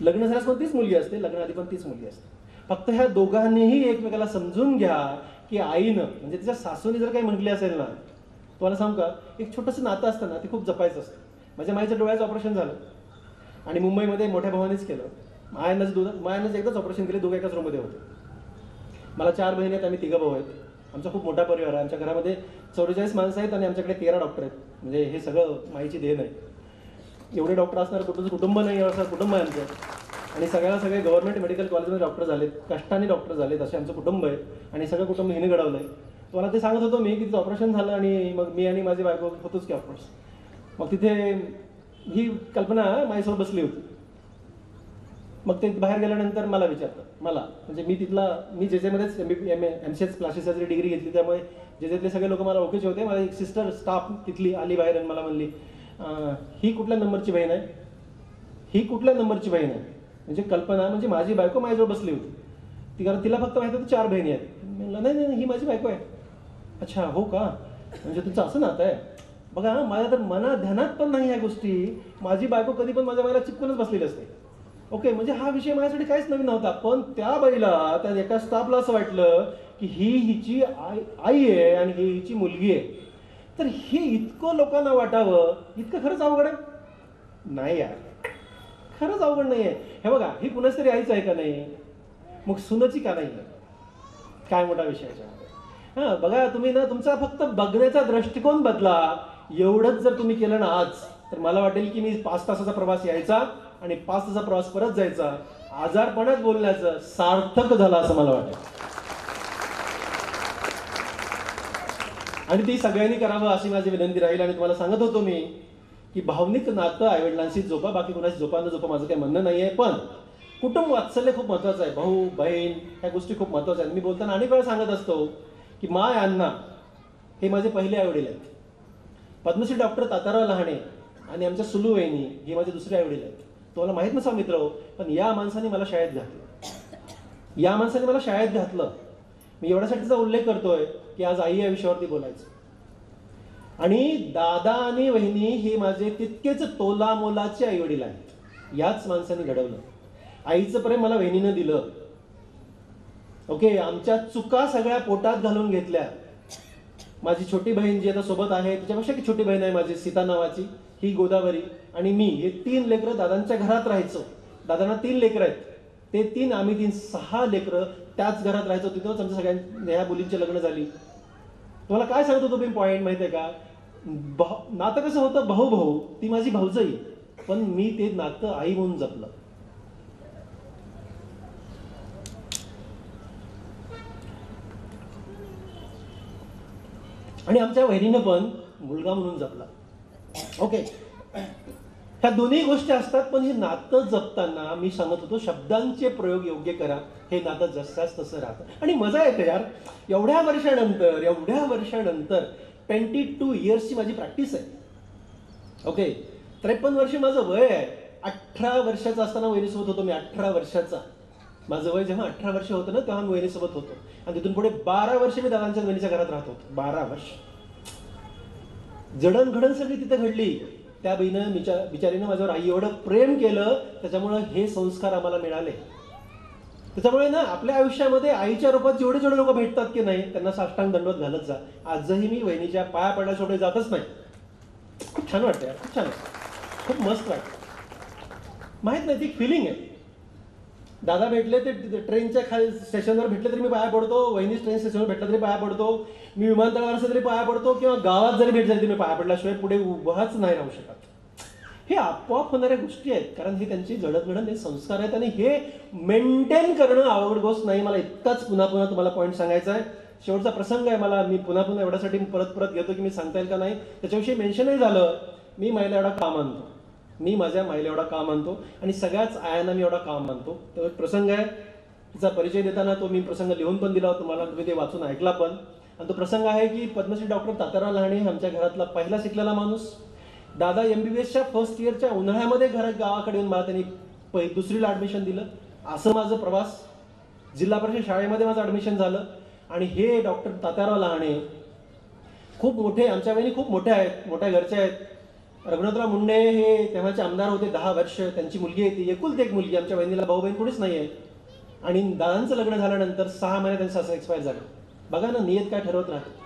लग्न झाल्यास पण तीच मुलगी असते, लग्नाआधी पण तीच मुलगी असते. फक्त ह्या दोघांनीही एकमेकाला समजून घ्या की आईनं म्हणजे तिच्या सासूने जर काही म्हटले असेल ना, तुम्हाला सांगू का, एक छोटंसं नातं असतं ना, ते खूप जपायचं असतं. माझ्या माईच्या डोळ्याचं ऑपरेशन झालं आणि मुंबईमध्ये मोठ्या भावानेच केलं. मायानंच एकदाच ऑपरेशन केले, दोघं एकाच रूममध्ये होते. मला 4 बहिणी आहेत, आम्ही 3 भाऊ आहेत. आमचा खूप मोठा परिवार आहे. आमच्या घरामध्ये 44 माणसं आहेत आणि आमच्याकडे 13 डॉक्टर आहेत. म्हणजे हे सगळं माईची देण आहे. एवढे डॉक्टर असणारं कुटुंब नाही, असं कुटुंब आहे आमचं. आणि सगळे गव्हर्नमेंट मेडिकल कॉलेजमध्ये डॉक्टर झालेत, कष्टाने डॉक्टर झालेत, असे आमचं कुटुंब आहे. आणि सगळं कुटुंब हिने घडवलं आहे. तुम्हाला ते सांगत होतो मी की तिचं ऑपरेशन झालं आणि मग मी आणि माझी बायको होतोच की ऑफकोर्स. मग तिथे ही कल्पना माझ्यासोबत बसली होती. मग ते बाहेर गेल्यानंतर मला विचारतात, मला म्हणजे मी ज्याच्यामध्येच MCS प्लास्टिक सर्जरी डिग्री घेतली, त्यामुळे ज्याच्यातले सगळे लोक मला ओळखीचे होते. माझी एक सिस्टर स्टाफ तिथली आली बाहेर आणि मला म्हणली, ही कुठल्या नंबरची बहीण आहे, ही कुठल्या नंबरची बहीण आहे. म्हणजे कल्पना, म्हणजे माझी बायको माझ्याजवळ बसली होती. कारण तिला फक्त माहिती होतं 4 बहिणी आहेत. मी म्हणलं नाही नाही, ही माझी बायको आहे. अच्छा हो का, म्हणजे तुमचं असं नातं आहे. बघा माझ्या तर मनात ध्यानात पण नाही ह्या गोष्टी. माझी बायको कधी पण माझ्या बाईला चिपकूनच बसलेली असते. ओके, म्हणजे हा विषय माझ्यासाठी काहीच नवीन नव्हता. पण त्या बाईला, त्या एका स्टाफला असं वाटलं की ही हिची आई आहे आणि ही हिची मुलगी आहे. तर हे इतकं लोकांना वाटावं, इतकं खरंच अवघड आहे? नाही यार, खरंच अवघड नाही आहे. हे बघा, ही कुणाच तरी आईच आहे का नाही, मग सुनची का नाही आहे? काय मोठा विषय आहे. हां बघा, तुम्ही ना तुमचा फक्त बघण्याचा दृष्टिकोन बदला. एवढंच जर तुम्ही केलं ना आज, तर मला वाटेल की मी 5 तासाचा प्रवास यायचा आणि 5 तासाचा प्रवास परत जायचा, आजारपणात बोलण्याचं सार्थक झालं असं मला वाटेल. आणि ती सगळ्यांनी करावं अशी माझी विनंती राहील. आणि तुम्हाला सांगत होतो मी की भावनिक नातं आईवडिलांशी जोपा, बाकी कुणाशी जोपा न जोपा माझं काही म्हणणं नाही आहे. पण कुटुंब वात्सल्य खूप महत्त्वाचं आहे. भाऊ बहीण ह्या गोष्टी खूप महत्त्वाच्या आहेत. मी बोलताना अनेक वेळा सांगत असतो की माय अण्णा हे माझे पहिले आईवडील आहेत. पद्मश्री डॉक्टर तात्याराव लहाणे आणि आमच्या सुलू वहिनी हे माझे दुसरे आईवडील आहेत. तुम्हाला माहीत नसा मित्र हो, पण या माणसाने मला शाळेत घातलं. या माणसाने मला शाळेत घातलं. मी एवढ्यासाठीचा उल्लेख करतोय की आज आई या विषयावरती बोलायचं. आणि दादा आणि वहिनी हे माझे तितकेच तोला मोलाचे आईवडील आहेत. याच माणसाने घडवलं. आईचं प्रेम मला वहिनीनं दिलं. ओके, आमच्या चुका सगळ्या पोटात घालून घेतल्या. माझी छोटी बहीण जी आता सोबत आहे, त्याच्यापेक्षा की छोटी बहीण आहे माझी, सीता नावाची, ही गोदावरी आणि मी, हे 3 लेकरं दादांच्या घरात राहायचो. दादांना 3 लेकरं आहेत. ते 3, आम्ही 3, 6 लेकरं त्याच घरात राहायचो. तिथूनच आमच्या सगळ्या ह्या मुलींची लग्न झाली. तुम्हाला काय सांगतो तो मी पॉईंट माहिती आहे का? नातं कसं होतं, भाऊ भाऊ, ती माझी भाऊजाई, पण मी ते नातं आई म्हणून जपलं. आणि आमच्या वहिनीनं पण मुलगा म्हणून जपला. ओके, ह्या दोन्ही गोष्टी असतात. पण हे नातं जपताना मी सांगत होतो शब्दांचे प्रयोग योग्य करा, हे नातं जसंच तसं राहतं. आणि मजा येते यार, एवढ्या वर्षानंतर 22 इयर्सची माझी प्रॅक्टिस आहे. ओके, 53 वर्ष माझं वय आहे. 18 वर्षाचा असताना वहिनीसोबत होतो मी. 18 वर्षाचा माझं वय जेव्हा 18 वर्ष होतं ना, तेव्हा मी वहिनीसोबत होतो. आणि तिथून पुढे 12 वर्ष मी दादांच्या वहिनीच्या घरात राहत होतो. 12 वर्ष जडणघडण सगळी तिथे घडली. त्या बिचारीनं माझ्यावर आई एवढं प्रेम केलं, त्याच्यामुळं हे संस्कार आम्हाला मिळाले. त्याच्यामुळे ना आपल्या आयुष्यामध्ये आईच्या रूपात जेवढे जेवढे लोक भेटतात की नाही, त्यांना साष्टांग दंडवत घालत जा. आजही मी वहिनीच्या पाया पडण्याशिवाय जातच नाही. खूप छान वाटतं यार, खूप छान वाटतं, खूप मस्त वाटतं. माहीत नाही, ती फिलिंग आहे. दादा भेटले ते ट्रेनच्या खाली स्टेशनवर भेटले तरी मी पाया पडतो. वहिनी ट्रेन स्टेशनवर भेटला तरी पाया पडतो. मी विमानतळावर असं तरी पाया पडतो, किंवा गावात जरी भेट झाली तरी मी पाया पडल्याशिवाय पुढे उभाच नाही राहू शकत. हे आपोआप होणाऱ्या गोष्टी आहेत, कारण हे त्यांची जडणघडण, हे संस्कार आहेत. आणि हे मेंटेन करणं अवघड गोष्ट नाही. मला इतकाच पुन्हा तुम्हाला पॉईंट सांगायचा आहे. शेवटचा प्रसंग आहे मला, मी पुन्हा एवढ्यासाठी परत घेतो की मी सांगता येईल का नाही त्याच्याविषयी मेन्शनही झालं. मी माईला एवढा का मानतो, मी माझ्या माईला एवढा का मानतो, आणि सगळ्याच आयांना मी एवढा का मानतो. तो एक प्रसंग आहे. तिचा परिचय देताना तो मी प्रसंग लिहून पण दिला तुम्हाला, तुम्ही ते वाचून ऐकला पण. आणि तो प्रसंग आहे की पद्मश्री डॉक्टर तात्याराव लहाणे आमच्या घरातला पहिला शिकलेला माणूस. दादा MBBSच्या फर्स्ट इयरच्या उन्हाळ्यामध्ये गावाकडे येऊन मला त्यांनी 2रीला ॲडमिशन दिलं. असं माझं प्रवास, जिल्हा परिषद शाळेमध्ये माझं ॲडमिशन झालं. आणि हे डॉक्टर तात्याराव लहाणे खूप मोठे, आमच्या वहिनी खूप मोठ्या आहेत, मोठ्या घरच्या आहेत. रघुनाथराव मुंडे हे तेव्हाचे आमदार होते 10 वर्ष. त्यांची मुलगी आहे ती, एकुलती एक मुलगी. आमच्या बहिणीला भाऊ बहीण कोणीच नाही आहे. आणि दादांचं लग्न झाल्यानंतर 6 महिने त्यांचं असं एक्सपायर झालं. बघा ना, नियत काय ठरवत राहते.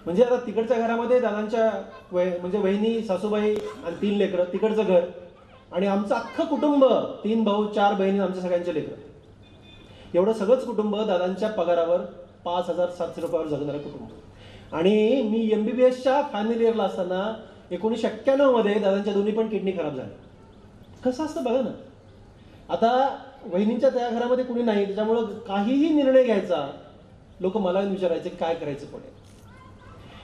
म्हणजे आता तिकडच्या घरामध्ये दादांच्या म्हणजे वहिनी, सासूबाई आणि 3 लेकरं, तिकडचं घर, आणि आमचं अख्खं कुटुंब, 3 भाऊ 4 बहिणी, आमच्या सगळ्यांचे लेकरं. एवढं सगळंच कुटुंब दादांच्या पगारावर 5,700 रुपयावर जगणारं कुटुंब. आणि मी MBBSच्या फायनल इयरला असताना 1991 मध्ये दादांच्या दोन्ही पण किडनी खराब झाल्या. कसं असतं बघा ना. आता वहिनींच्या त्या घरामध्ये कुणी नाही, त्याच्यामुळं काहीही निर्णय घ्यायचा लोक मला विचारायचे काय करायचं पुढे.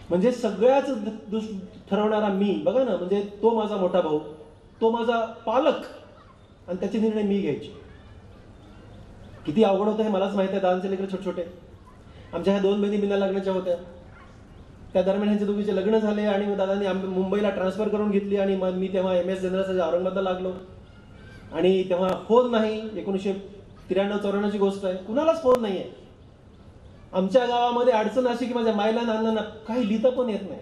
म्हणजे सगळ्याच ठरवणारा मी, बघा ना, म्हणजे तो माझा मोठा भाऊ, तो माझा पालक, आणि त्याचे निर्णय मी घ्यायचे. किती अवघड होतं हे मलाच माहिती आहे. दादांचे लेकरं छोटे छोटे. आमच्या ह्या 2 बहिणी बिना लग्नाच्या होत्या. त्या दरम्यान ह्यांचे दोघीचे लग्न झाले आणि मग दादांनी मुंबईला ट्रान्सफर करून घेतली आणि मग मी तेव्हा MS जनरलसाठी औरंगाबादला लागलो. आणि तेव्हा फोन नाही. 1993-94 ची गोष्ट आहे. कुणालाच फोन नाही आहे. आमच्या गावामध्ये अडचण अशी की माझ्या माईला नानांना काही लिहिता पण येत नाही.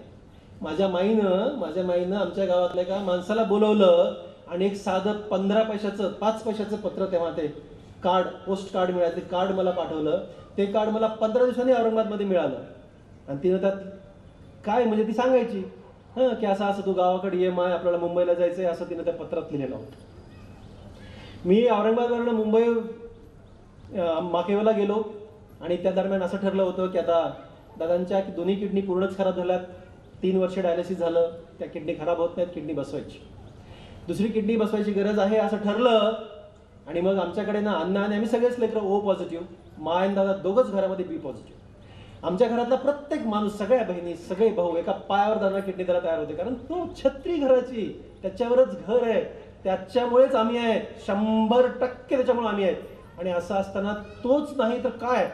माझ्या माईनं आमच्या गावातल्या एका माणसाला बोलवलं आणि एक साधं 15 पैशाचं 5 पैशाचं पत्र, तेव्हा ते कार्ड, पोस्ट कार्ड मिळालं, ते कार्ड मला पाठवलं. ते कार्ड मला 15 दिवसांनी औरंगाबादमध्ये मिळालं. आणि तिनं त्यात काय म्हणजे ती सांगायची की असं असं तू गावाकडे ये माय, आपल्याला मुंबईला जायचं आहे, असं तिनं त्या पत्रात लिहिलेलं होतं. मी औरंगाबादवरून मुंबई माकेवाला गेलो आणि त्या दरम्यान असं ठरलं होतं की आता दादांच्या दोन्ही किडनी पूर्णच खराब झाल्यात. 3 वर्ष डायलिसिस झालं. त्या किडनी खराब होत नाहीत, किडनी बसवायची, दुसरी किडनी बसवायची गरज आहे असं ठरलं. आणि मग आमच्याकडे ना अण्णा आणि आम्ही सगळेच लेकरं O पॉझिटिव्ह, माय आणि दादा दोघंच घरामध्ये B पॉझिटिव्ह. आमच्या घरातला प्रत्येक माणूस, सगळ्या बहिणी, सगळे भाऊ एका पायावर दादा किडनी द्यायला तयार होते. कारण तो छत्री घराची, त्याच्यावरच घर आहे, त्याच्यामुळेच आम्ही आहे, 100% त्याच्यामुळे आम्ही आहेत. आणि असं असताना तोच नाही तर काय.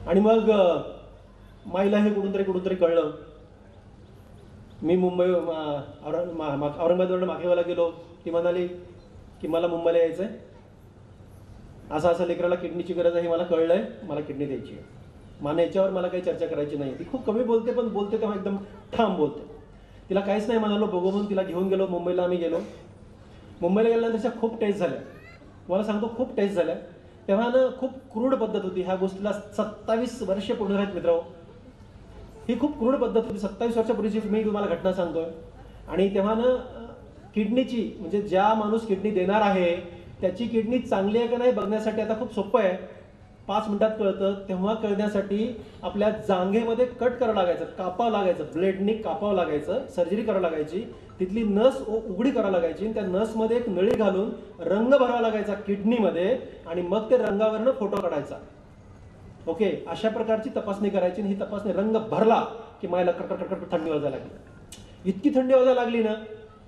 आणि मग माईला हे कुठून तरी कळलं. मी औरंगाबादवरून माखेवाला गेलो. ती म्हणाली की मला मुंबईला यायचंय, असं लेकराला किडनीची गरज आहे, मला कळलंय, मला किडनी द्यायची आहे. माने याच्यावर मला काही चर्चा करायची नाही. ती खूप कमी बोलते, पण बोलते तेव्हा एकदम ठाम बोलते. तिला काहीच नाही म्हणालो, बघू म्हणून तिला घेऊन गेलो. मुंबईला आम्ही गेलो. मुंबईला गेल्यानंतर त्याच्या खूप टेस्ट झाल्या. तुम्हाला सांगतो खूप टेस्ट झाल्या. तेव्हा ना खूप क्रूड पद्धत होती. ह्या गोष्टीला 27 वर्षे पूर्ण आहेत मित्र. ही खूप क्रूड पद्धत होती. 27 वर्षापूर्वीची मी तुम्हाला घटना सांगतोय. आणि तेव्हा ना किडनीची म्हणजे ज्या माणूस किडनी देणार आहे त्याची किडनी चांगली आहे का नाही बघण्यासाठी आता खूप सोपं आहे. 5 मिनिटात कळतं. तेव्हा कळण्यासाठी आपल्या जांघेमध्ये कट करावं लागायचं, कापावं लागायचं, ब्लेडनी कापावं लागायचं, सर्जरी करावं लागायची, तिथली नस उघडी करावं लागायची, त्या नसमध्ये एक नळी घालून रंग भरावा लागायचा किडनीमध्ये आणि मग ते रंगावरनं फोटो काढायचा. ओके, अशा प्रकारची तपासणी करायची. ही तपासणी रंग भरला की मायला कटकट थंडी वाजायला लागली. इतकी थंडी वाजायला लागली ना,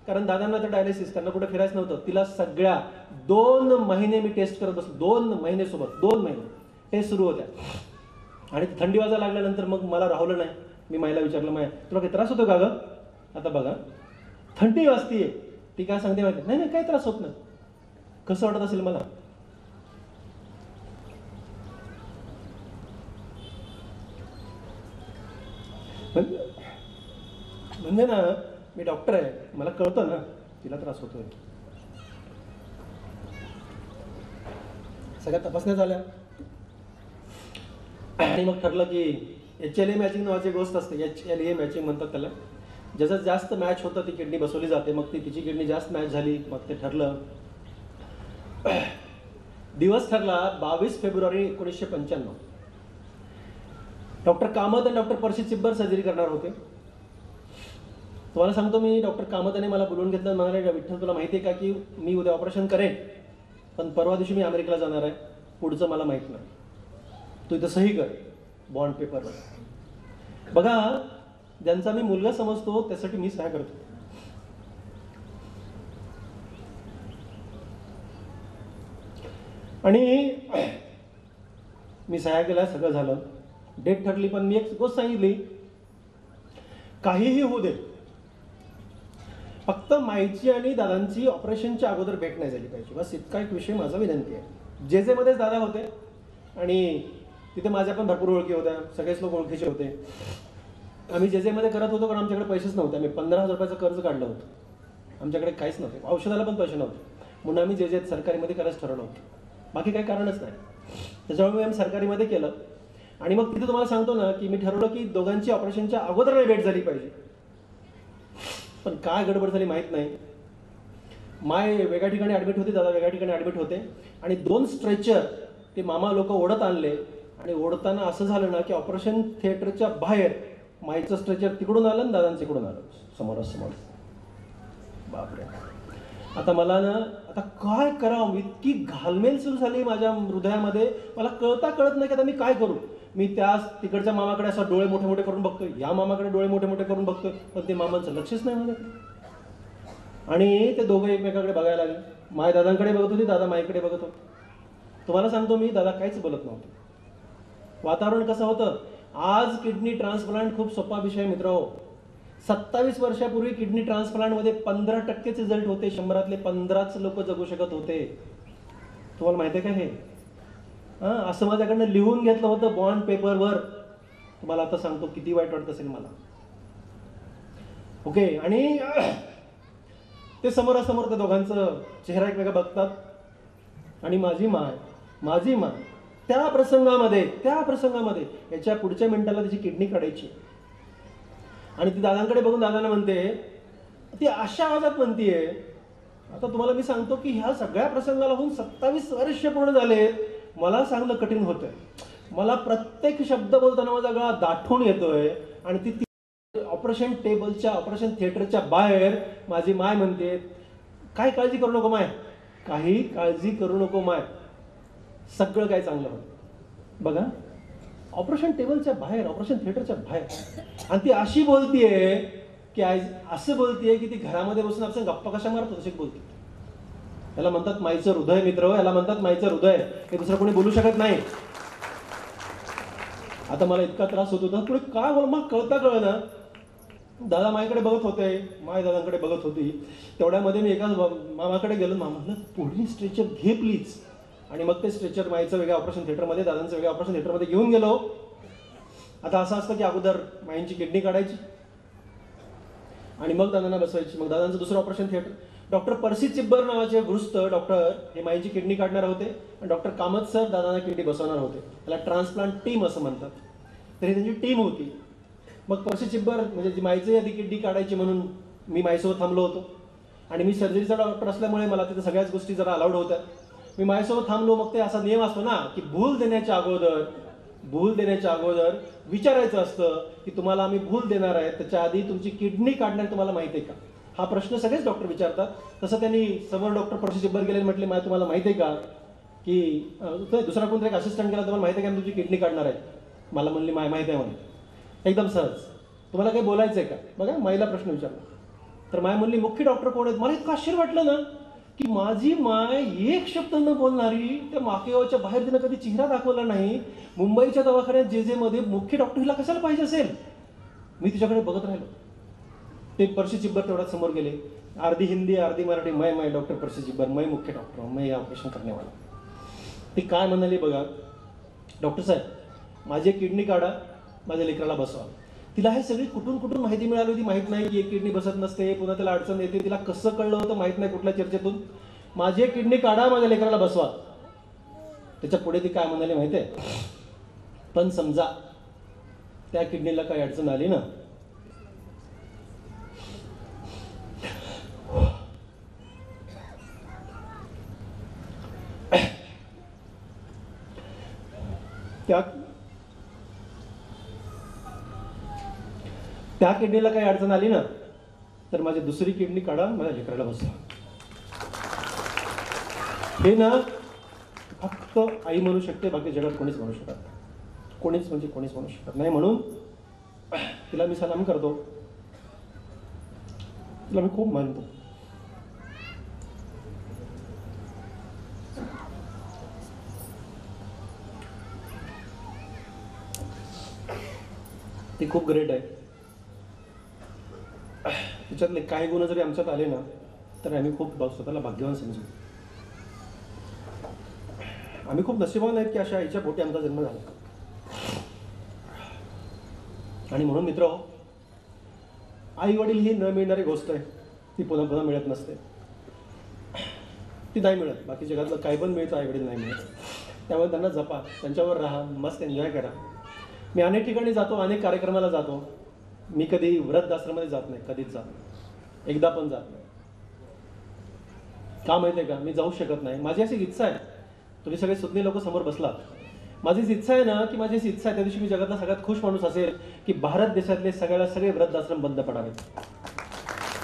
कारण दादांना तर डायलिसिस, त्यांना कुठे फिरायचं नव्हतं. तिला सगळ्या 2 महिने मी टेस्ट करत बसलो. 2 महिने सोबत 2 महिने टेस्ट सुरू होत्या. आणि थंडी वाजायला लागल्यानंतर मग मला राहवलं नाही. मी मायला विचारलं, माय तुला काही त्रास होतो का गं? आता बघा थंडी वाजतीये. ती काय सांगते माहिती, नाही काही त्रास होत नाही. कसं वाटत असेल मला? म्हणजे ना मी डॉक्टर आहे, मला कळतं ना तिला त्रास होतोय. सगळ्या तपासण्या झाल्या आणि मग ठरलं की HLA मॅचिंग नावाची गोष्ट असते. HLA मॅचिंग म्हणतात त्याला. ज्याचं जास्त मॅच होतं ती किडनी बसवली जाते. मग तिची किडनी जास्त मॅच झाली. मग ते ठरलं. दिवस ठरला 22 फेब्रुवारी 1995. डॉक्टर कामत आणि डॉक्टर परशी चिब्बर सर्जरी करणार होते. तुम्हाला सांगतो, मी डॉक्टर कामताने मला बोलवून घेतलं. म्हणाले, विठ्ठल तुला माहिती आहे का की मी उद्या ऑपरेशन करेन, पण परवा दिवशी मी अमेरिकेला जाणार आहे, पुढचं मला माहीत नाही, तू इथं सही कर बॉन्ड पेपरवर. बघा, ज्यांचा मी मुलगा समजतो त्यासाठी मी सह्या करतो. आणि मी सह्या केल्या, सगळं झालं, डेट ठरली. पण मी एक गोष्ट सांगितली, काहीही होऊ दे, फक्त माईची आणि दादांची ऑपरेशनच्या अगोदर भेट नाही झाली पाहिजे. बस इतका एक विषय माझा विनंती आहे. जे मध्येच दादा होते आणि तिथे माझ्या पण भरपूर ओळखी होत्या, सगळेच लोक ओळखीचे होते. आम्ही जे मध्ये करत होतो कारण आमच्याकडे पैसेच नव्हते. आम्ही 15,000 रुपयाचं कर्ज काढलं होतं. आमच्याकडे काहीच नव्हते, औषधाला पण पैसे नव्हते, म्हणून आम्ही जे सरकारीमध्ये करायचं ठरवलं होतं. बाकी काही कारणच नाही. त्याच्यामुळे आम्ही सरकारीमध्ये केलं. आणि मग तिथे तुम्हाला सांगतो ना की मी ठरवलं की दोघांची ऑपरेशनच्या अगोदर नाही भेट झाली पाहिजे. पण काय गडबड झाली माहीत नाही. माय वेगळ्या ठिकाणी ॲडमिट होते, दादा वेगळ्या ठिकाणी ॲडमिट होते. आणि 2 स्ट्रेचर ते मामा लोक ओढत आणले. आणि ओढताना असं झालं ना की ऑपरेशन थिएटरच्या बाहेर माईचं स्ट्रेचर तिकडून आलं आणि दादांचं इकडून आलं, समोरासमोर. बापरे, आता मला ना आता काय करावं, इतकी घालमेल सुरू झाली माझ्या हृदयामध्ये. मला कळत नाही की आता मी काय करू. मी त्या तिकडच्या मामाकडे असं डोळे मोठे मोठे करून बघतोय, या मामाकडे डोळे मोठे मोठे करून बघतोय, पण ते मामांचं लक्षच नाही माझ्याकडे. आणि ते दोघं एकमेकाकडे बघायला लागले. माय दादांकडे बघत होती, दादा माईकडे बघत होते. तुम्हाला सांगतो मी, दादा काहीच बोलत नव्हते. वातावरण कसं होतं? आज किडनी ट्रान्सप्लांट खूप सोपा विषय मित्र. 27 वर्षापूर्वी किडनी ट्रान्सप्लांटमध्ये 15% रिझल्ट होते. 100 15च लोक जगू शकत होते. तुम्हाला माहिती आहे का हे? असं माझ्याकडनं लिहून घेतलं होतं बॉन्ड पेपरवर. तुम्हाला आता सांगतो किती वाईट वाटत असेल मला. ओके, आणि ते समोरासमोर त्या दोघांचं चेहरा एकमेका बघतात. आणि माझी माय त्या प्रसंगामध्ये याच्या पुढच्या मिनिटाला त्याची किडनी काढायची. आणि ती दादांकडे बघून दादांना म्हणते, ती अशा आवाजात म्हणतीये. आता तुम्हाला मी सांगतो की ह्या सगळ्या प्रसंगाला होऊन 27 वर्ष पूर्ण झाले. मला सांगणं कठीण होतंय. मला प्रत्येक शब्द बोलताना माझा गळा दाठून येतोय. आणि ती ऑपरेशन थिएटरच्या बाहेर माझी माय म्हणते, काही काळजी करू नको माय, काही काळजी करू नको माय, सगळं काय चांगलं होतं. बघा, ऑपरेशन थिएटरच्या बाहेर. आणि ती अशी बोलतीये की असं बोलतीये की ती घरामध्ये बसून आपण गप्पा कशा मारतो तशी बोलते. याला म्हणतात माईचं हृदय मित्र, याला म्हणतात माईचं हृदय. हे दुसरं कोणी बोलू शकत नाही. आता मला इतका त्रास होत होता, पुढे काय बोल मग कळलं ना. दादा माईकडे बघत होते, माय दादांकडे बघत होती. तेवढ्यामध्ये मी एका मामाकडे गेलो. मामानं पुढली स्ट्रेचर घे प्लीज. आणि मग ते स्ट्रेचर माईचं वेगळ्या ऑपरेशन थिएटरमध्ये, दादांचं वेगळ्या ऑपरेशन थिएटरमध्ये घेऊन गेलो. आता असं असतं की अगोदर माईंची किडनी काढायची आणि मग दादांना बसवायची. मग दादांचं दुसरं ऑपरेशन थिएटर. डॉक्टर पर्सी चिब्बर नावाचे गृहस्थ डॉक्टर हे माईची किडनी काढणार होते आणि डॉक्टर कामत सर दादांना किडनी बसवणार होते. त्याला ट्रान्सप्लांट टीम असं म्हणतात. तरी त्यांची टीम होती. मग पर्सी चिब्बर म्हणजे जी माईची आधी किडनी काढायची म्हणून मी माईसोबत थांबलो होतो. आणि मी सर्जरीचा डॉक्टर असल्यामुळे मला तिथे सगळ्याच गोष्टी जरा अलाउड होत्या. मी माईसोबत थांबलो. मग ते असा नियम असतो ना की भूल देण्याच्या अगोदर विचारायचं असतं की तुम्हाला आम्ही भूल देणार आहे, त्याच्या आधी तुमची किडनी काढणार तुम्हाला माहिती आहे का? हा प्रश्न सगळेच डॉक्टर विचारतात. तसं त्यांनी समोर डॉक्टर पर्सी चिब्बर गेले आणि म्हटले, तुम्हाला माहिती आहे का की दुसरा कोणतरी एक असिस्टंट गेला, तुम्हाला माहिती आहे का तुमची किडनी काढणार आहे? मला म्हणली माहिती आहे म्हणून. एकदम सहज, तुम्हाला काही बोलायचं आहे का? बघा, माईला प्रश्न विचारला. तर माय म्हणली मुख्य डॉक्टर कोण आहेत? मला इतकं आश्चर्य वाटलं ना की माझी माय एक शब्द न बोलणारी, त्या माकेगावच्या बाहेर तिनं कधी चेहरा दाखवला नाही. मुंबईच्या दवाखान्यात जे मध्ये मुख्य डॉक्टर हिला कशाला पाहिजे असेल? मी तिच्याकडे बघत राहिलो. ते पर्सी चिब्बर तेवढ्यात समोर गेले. अर्धी हिंदी अर्धी मराठी. मैं डॉक्टर पर्सी चिब्बर, मैं मुख्य डॉक्टर हूं, मैं ऑपरेशन करने वाला. ती काय म्हणाली बघा, डॉक्टर साहेब माझी किडनी काढा, माझ्या लेकराला बसवा. तिला हे सगळी कुठून माहिती मिळाली होती माहित नाही. की एक किडनी बसत नसते, पुन्हा त्याला अडचण येते. तिला कसं कळलं होतं माहित नाही कुठल्या चर्चेतून. माझी एक किडनी काढा, माझ्या लेकराला बसवा. त्याच्या पुढे ती काय म्हणाली माहिती आहे? पण समजा त्या किडनीला काही अडचण आली ना, त्या किडनीला काही अडचण आली ना, तर माझी दुसरी किडनी काढा, माझ्या लेकराला बसवा. हे ना फक्त आई म्हणू शकते, बाकी जगात कोणीच म्हणू शकत नाही. कोणीच म्हणू शकत नाही. म्हणून तिला मी सलाम करतो, तिला मी खूप मानतो. ती खूप ग्रेट आहे. तिच्यातले काही गुण जरी आमच्यात आले ना, तर आम्ही खूप स्वतःला भाग्यवान समजू. आम्ही खूप नशिबान आहेत की अशा आईच्या पोटी आमचा जन्म झाला. आणि म्हणून मित्र, आई वडील ही न मिळणारी गोष्ट आहे. ती पुन्हा पुन्हा मिळत नसते. ती नाही मिळत. बाकी जगातलं काही पण मिळतं, आई वडील नाही मिळत. त्यामुळे त्यांना जपा, त्यांच्यावर राहा, मस्त एन्जॉय करा. मी अनेक ठिकाणी जातो, अनेक कार्यक्रमाला जातो. मी कधी वृद्धाश्रमामध्ये जात नाही, कधीच जात नाही, एकदा पण जात नाही. का माहिती आहे का? मी जाऊ शकत नाही. माझी अशी इच्छा आहे. तुम्ही सगळे सुज्ञ लोक समोर बसलात. माझी इच्छा आहे ना, की माझी इच्छा आहे त्या दिवशी मी जगातला सगळ्यात खुश माणूस असेल की भारत देशातले सगळे वृद्धाश्रम बंद पडावेत.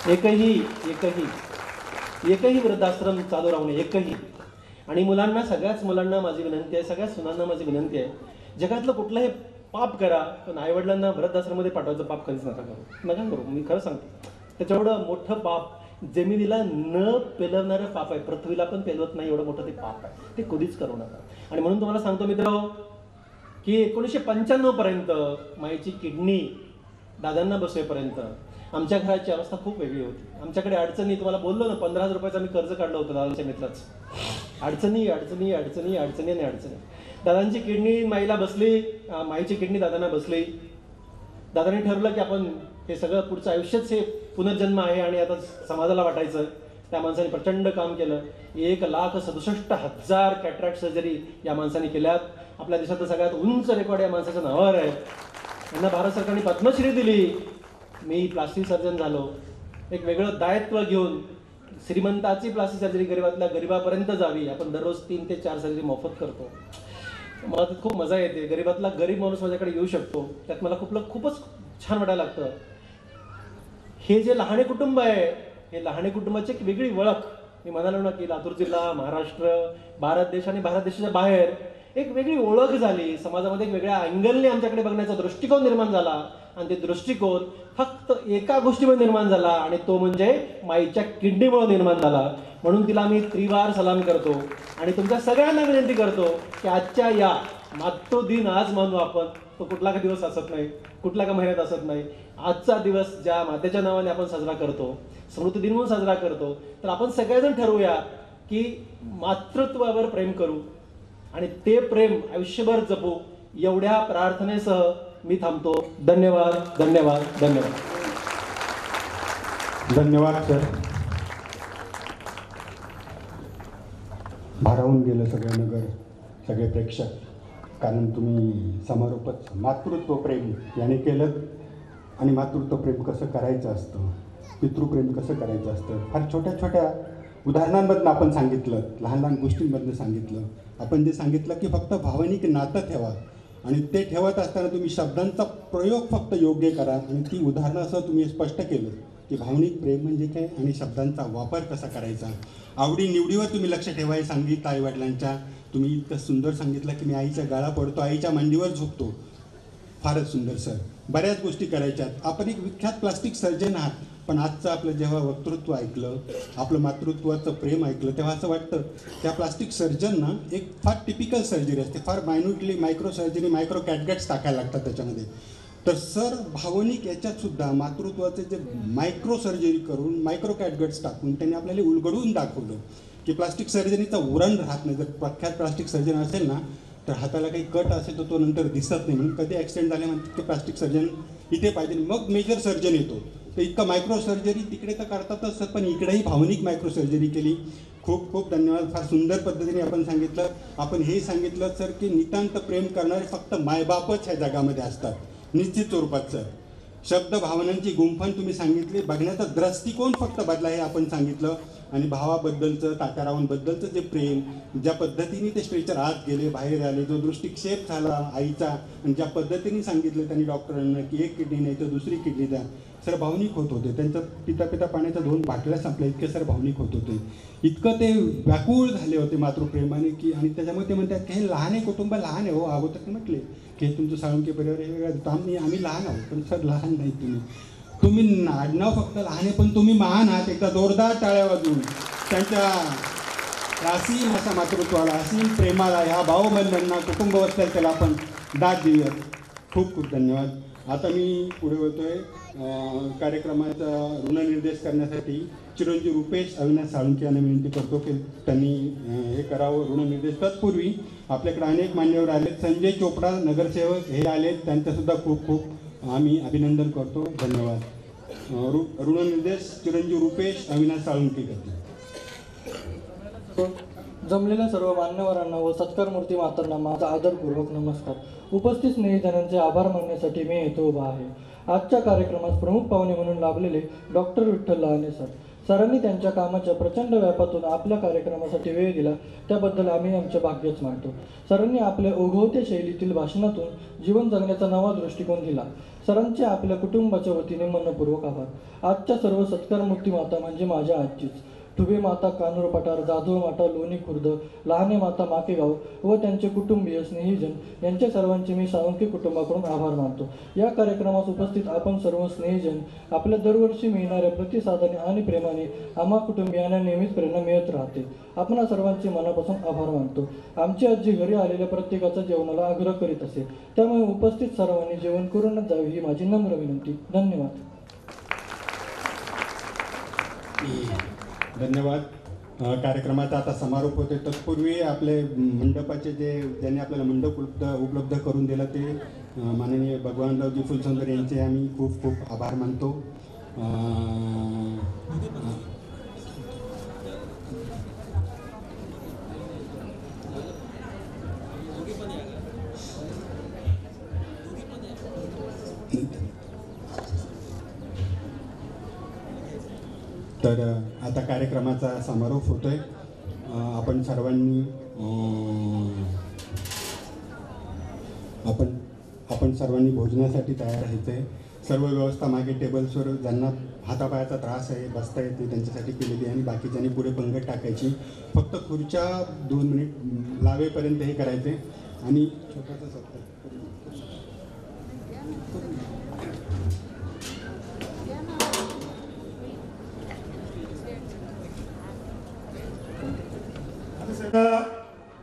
एकही वृद्धाश्रम चालू राहू नये, एकही. आणि सगळ्याच मुलांना माझी विनंती आहे, सगळ्या सुनांना माझी विनंती आहे, जगातलं कुठलंही पाप करा, पण आईवडिलांना वृद्धाश्रमामध्ये पाठवायचं पाप कधीच नका करू. मी खरं सांगतो, त्याच्याएवढं मोठं पाप जमिनीला न पेलवणारं पाप आहे, पृथ्वीला पण पेलवत नाही एवढं मोठं ते पाप आहे, ते कधीच करू नका. आणि म्हणून तुम्हाला सांगतो मित्र की 1995 पर्यंत माईची किडनी दादांना बसवेपर्यंत आमच्या घराची अवस्था खूप वेगळी होती. आमच्याकडे अडचणी, तुम्हाला बोललो ना 15,000 रुपयाचं मी कर्ज काढलं होतं दादांच्या मित्राचं. अडचणी अडचणी अडचणी अडचणी आणि अडचणी. दादांची किडनी माईला बसली, माईची किडनी दादांना बसली. दादांनी ठरवलं की आपण हे सगळं पुढचं आयुष्यच हे पुनर्जन्म आहे आणि आता समाजाला वाटायचं. त्या माणसाने प्रचंड काम केलं. 1,67,000 कॅटरॅक्ट सर्जरी या माणसाने केल्यात. आपल्या देशातलं सगळ्यात उंच रेकॉर्ड या माणसाच्या नावावर आहे. यांना भारत सरकारने पद्मश्री दिली. मी प्लास्टिक सर्जन झालो. एक वेगळं दायित्व घेऊन श्रीमंताची प्लास्टिक सर्जरी गरिबातल्या गरिबापर्यंत जावी. आपण दररोज 3 ते 4 सर्जरी मोफत करतो. मला त्यात खूप मजा येते. गरिबातला गरीब माणूस माझ्याकडे येऊ शकतो, त्यात मला खूपच छान वाटायला लागतं. हे जे लहाने कुटुंब आहे, हे लहाने कुटुंबाची एक वेगळी ओळख. मी म्हणालो ना की लातूर जिल्हा, महाराष्ट्र, भारत देश आणि भारत देशाच्या बाहेर एक वेगळी ओळख झाली. समाजामध्ये एक वेगळ्या अँगलने आमच्याकडे बघण्याचा दृष्टिकोन निर्माण झाला. आणि ते दृष्टिकोन फक्त एका गोष्टीमुळे निर्माण झाला आणि तो म्हणजे माईच्या किडनीमुळे निर्माण झाला. म्हणून तिला मी त्रिवार सलाम करतो आणि तुमच्या सगळ्यांना विनंती करतो की आजच्या या मातृदिन आज मानू आपण. तो कुठला का दिवस असत नाही, कुठला का महिन्यात असत नाही. आजचा दिवस ज्या मातेच्या नावाने आपण साजरा करतो, स्मृती दिन म्हणून साजरा करतो, तर आपण सगळेजण ठरवूया की मातृत्वावर प्रेम करू आणि ते प्रेम आयुष्यभर जपू. एवढ्या प्रार्थनेसह मी थांबतो. धन्यवाद धन्यवाद धन्यवाद. धन्यवाद सर. भारावून गेलं सगळं नगर, सगळे प्रेक्षक, कारण तुम्ही समारोपच मातृत्व प्रेम याने केलं. आणि मातृत्व प्रेम कसं करायचं असतं, पितृप्रेम कसं करायचं असतं, फार छोट्या छोट्या उदाहरणांमधून आपण सांगितलं, लहान लहान गोष्टींमधनं सांगितलं. आपण जे सांगितलं की फक्त भावनिक नातं ठेवा आणि ते ठेवत असताना तुम्ही शब्दांचा प्रयोग फक्त योग्य करा. आणि ती उदाहरणासह तुम्ही स्पष्ट केलं की भावनिक प्रेम म्हणजे काय आणि शब्दांचा वापर कसा करायचा. आवडीनिवडीवर तुम्ही लक्ष ठेवायला सांगितलं आईवडिलांच्या. तुम्ही इतकं सुंदर सांगितलं की मी आईच्या गाळा पडतो, आईच्या मांडीवर झोपतो. फारच सुंदर सर. बऱ्याच गोष्टी करायच्यात. आपण एक विख्यात प्लास्टिक सर्जन आहात, पण आजचं आपलं जेव्हा वक्तृत्व ऐकलं, आपलं मातृत्वाचं प्रेम ऐकलं, तेव्हा असं वाटतं त्या प्लास्टिक सर्जनना एक फार टिपिकल सर्जरी असते, फार मायन्युटली मायक्रो सर्जरी, मायक्रो कॅटगट्स टाकायला लागतात त्याच्यामध्ये. तर सर भावनिक याच्यातसुद्धा मातृत्वाचे जे मायक्रो सर्जरी करून मायक्रो कॅटगट्स टाकून त्यांनी आपल्याला उलगडून दाखवलं की प्लास्टिक सर्जरीचा उरण राहत नाही. जर प्रख्यात प्लास्टिक सर्जन असेल ना, तर हाताला काही कट असेल तर तो नंतर दिसत नाही. म्हणून कधी ॲक्सिडेंट झाले म्हणतात की प्लास्टिक सर्जन इथे पाहिजे, मग मेजर सर्जन येतो. तर इतकं मायक्रो सर्जरी तिकडे तर करतातच सर, पण इकडेही भावनिक मायक्रो सर्जरी केली. खूप खूप धन्यवाद. फार सुंदर पद्धतीने आपण सांगितलं. आपण हे सांगितलं सर की नितांत प्रेम करणारे फक्त मायबापच ह्या जगामध्ये असतात, निश्चित स्वरूपात सर. शब्द भावनांची गुंफण तुम्ही सांगितली. बघण्याचा दृष्टिकोन फक्त बदला हे आपण सांगितलं. आणि भावाबद्दलचं, तात्यारावांबद्दलचं जे प्रेम, ज्या पद्धतीने ते स्ट्रेचर आत गेले, बाहेर आले, जो दृष्टिक्षेप झाला आईचा, आणि ज्या पद्धतीने सांगितलं त्यांनी डॉक्टरांना की एक किडनी नाही तर दुसरी किडनी द्या, सर भावनिक होत होते. त्यांचं पिता पाण्याच्या 2 बाटल्या संपल्या इतके सर भावनिक होत होते. इतकं ते व्याकुळ झाले होते मातृप्रेमाने की. आणि त्याच्यामुळे ते म्हणतात की हे लहान आहे, कुटुंब लहान आहे. हो, अगोदर ते म्हटले की हे तुमचं साळुंके परिवार हे वेगळं, आम्ही लहान आहोत. पण सर लहान नाही तुम्ही आडनाव फक्त लहान आहे, पण तुम्ही महान आहात. एकदा जोरदार टाळ्या वाजवून त्यांच्या असीम अशा मातृत्वाला, असीम प्रेमाला, ह्या भावबंधांना, कुटुंबवत्सल त्याला आपण दाद देऊयात. खूप खूप धन्यवाद. आता मी पुढे होतोय कार्यक्रमाचा ऋणनिर्देश करण्यासाठी चिरंजीव रुपेश अविनाश साळुंके यांना विनंती करतो की त्यांनी हे करावं ऋणनिर्देश. तत्पूर्वी आपल्याकडे अनेक मान्यवर आलेत. संजय चोपडा नगरसेवक हे आलेत, त्यांचंसुद्धा खूप खूप आम्ही अभिनंदन करतो. धन्यवाद. ऋणनिर्देश चिरंजीव रुपेश अविनाश साळुंके करते. जमलेल्या सर्व मान्यवरांना व सत्कार मूर्ती मातांना माझा आदरपूर्वक नमस्कार. उपस्थित स्नेहितांचे आभार मानण्यासाठी मी येथे उभा आहे. आजच्या कार्यक्रमात प्रमुख पाहुणे म्हणून लाभलेले डॉक्टर विठ्ठल लहाने सर. सरांनी त्यांच्या कामाच्या प्रचंड व्यापातून आपल्या कार्यक्रमासाठी वेळ दिला, त्याबद्दल आम्ही आमचे भाग्यच मानतो. सरांनी आपल्या ओघवत्या शैलीतील भाषणातून जीवन जगण्याचा नवा दृष्टिकोन दिला. सरांचे आपल्या कुटुंबाच्या वतीने मनपूर्वक आभार. आजच्या सर्व सत्कार मूर्ती माता म्हणजे माझ्या आजीच. ठुबे माता कानूर पठार, जाधव माता लोणी खुर्द, लहाने माता माकेगाव व त्यांचे कुटुंबीय स्नेहीजन यांच्या सर्वांचे मी साळुंके कुटुंबाकडून आभार मानतो. या कार्यक्रमास उपस्थित आपण सर्व स्नेहीजन आपल्या दरवर्षी मिळणाऱ्या प्रतिसादाने आणि प्रेमाने आम्हा कुटुंबियांना नेहमीच प्रेरणा मिळत राहते. आपणा सर्वांचे मनापासून आभार मानतो. आमची आजी घरी आलेल्या प्रत्येकाचा जेवणाला आग्रह करीत असे, त्यामुळे उपस्थित सर्वांनी जेवण करूनच जावे ही माझी नम्र विनंती. धन्यवाद. धन्यवाद. कार्यक्रमाचा आता समारोप होते. तत्पूर्वी आपले मंडपाचे ज्यांनी आपल्याला मंडप उपलब्ध करून दिला ते माननीय भगवानरावजी फुलसुंदर यांचे आम्ही खूप खूप आभार मानतो. तर आता कार्यक्रमाचा समारोप होतोय. आपण सर्वांनी भोजनासाठी तयार राहायचंय. सर्व व्यवस्था मागे टेबल्सवर ज्यांना हातापायाचा त्रास आहे, बसता येत नाही, त्यांच्यासाठी केलेली आहे आणि बाकीच्यांनी पुढे पंगत टाकायची. फक्त खुर्च्या 2 मिनिट लावेपर्यंत हे करायचे आणि छोटासा सत्कार.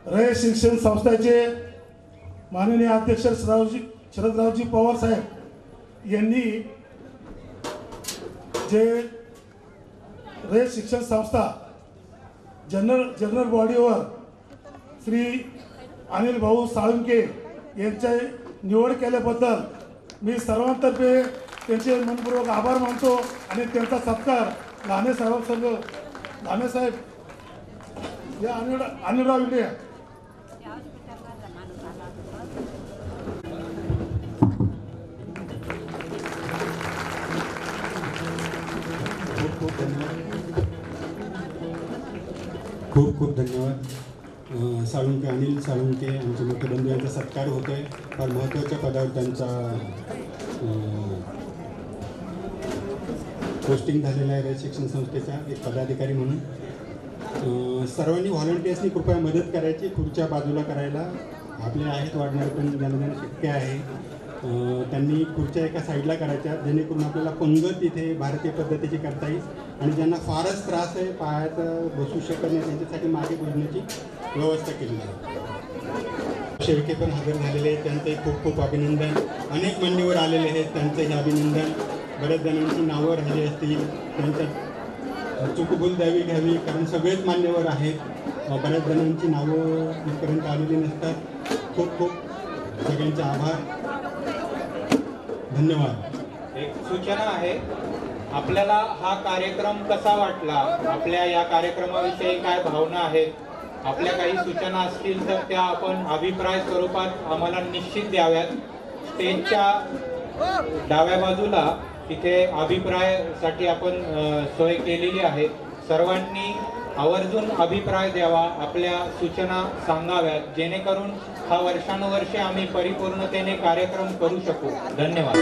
रयत शिक्षण संस्थेचे माननीय अध्यक्ष शरदरावजी पवार साहेब यांनी जे रयत शिक्षण संस्था जनरल बॉडीवर श्री अनिल भाऊ साळुंके यांचे निवड केल्याबद्दल मी सर्वांतर्फे त्यांचे मनपूर्वक आभार मानतो आणि त्यांचा सत्कार लाने साहेब या अनिलराव इंडे. खूप धन्यवाद. अनिल साळुंके आमचे मोठे बंधू यांचा सत्कार होतोय. फार महत्त्वाच्या पदावर त्यांचा पोस्टिंग झालेला आहे रयत शिक्षण संस्थेचा एक पदाधिकारी म्हणून. सर्वांनी व्हॉलंटियर्सनी कृपया मदत करायची, खुर्च्या बाजूला करायला. आपले आहेत वाढणार पण ज्यांना शक्य आहे त्यांनी खुर्च्या एका साईडला करायच्या, जेणेकरून आपल्याला पंगत इथे भारतीय पद्धतीची करता येईल. आणि ज्यांना फारच त्रास आहे, पायाचं बसू शकत नाही, त्यांच्यासाठी मागे बसण्याची व्यवस्था केली आहे. शेळके पण हजर झालेले आहेत, त्यांचंही खूप अभिनंदन. अनेक मान्यवर आलेले आहेत, त्यांचंही अभिनंदन. बऱ्याच जणांची नावं राहिली असतील, त्यांच्या चुकभूल घ्यावी कारण सगळेच मान्यवर आहेत. बऱ्याच जणांची नावं इथपर्यंत आलेली नसतात. खूप सगळ्यांचे आभार. धन्यवाद. एक सूचना आहे, आपल्याला हा कार्यक्रम कसा वाटला, आपल्या या कार्यक्रमाविषयी काय भावना आहेत, आपल्या काही सूचना असतील तर त्या आपण अभिप्राय स्वरूपात आम्हाला निश्चित द्याव्यात. स्टेजच्या डाव्या बाजूला तिथे अभिप्रायासाठी आपण सोय केलेली आहे. सर्वांनी आवर्जून अभिप्राय द्यावा, आपल्या सूचना सांगाव्यात, जेणेकरून हा वर्षानुवर्षे आम्ही परिपूर्णतेने कार्यक्रम करू शकू. धन्यवाद.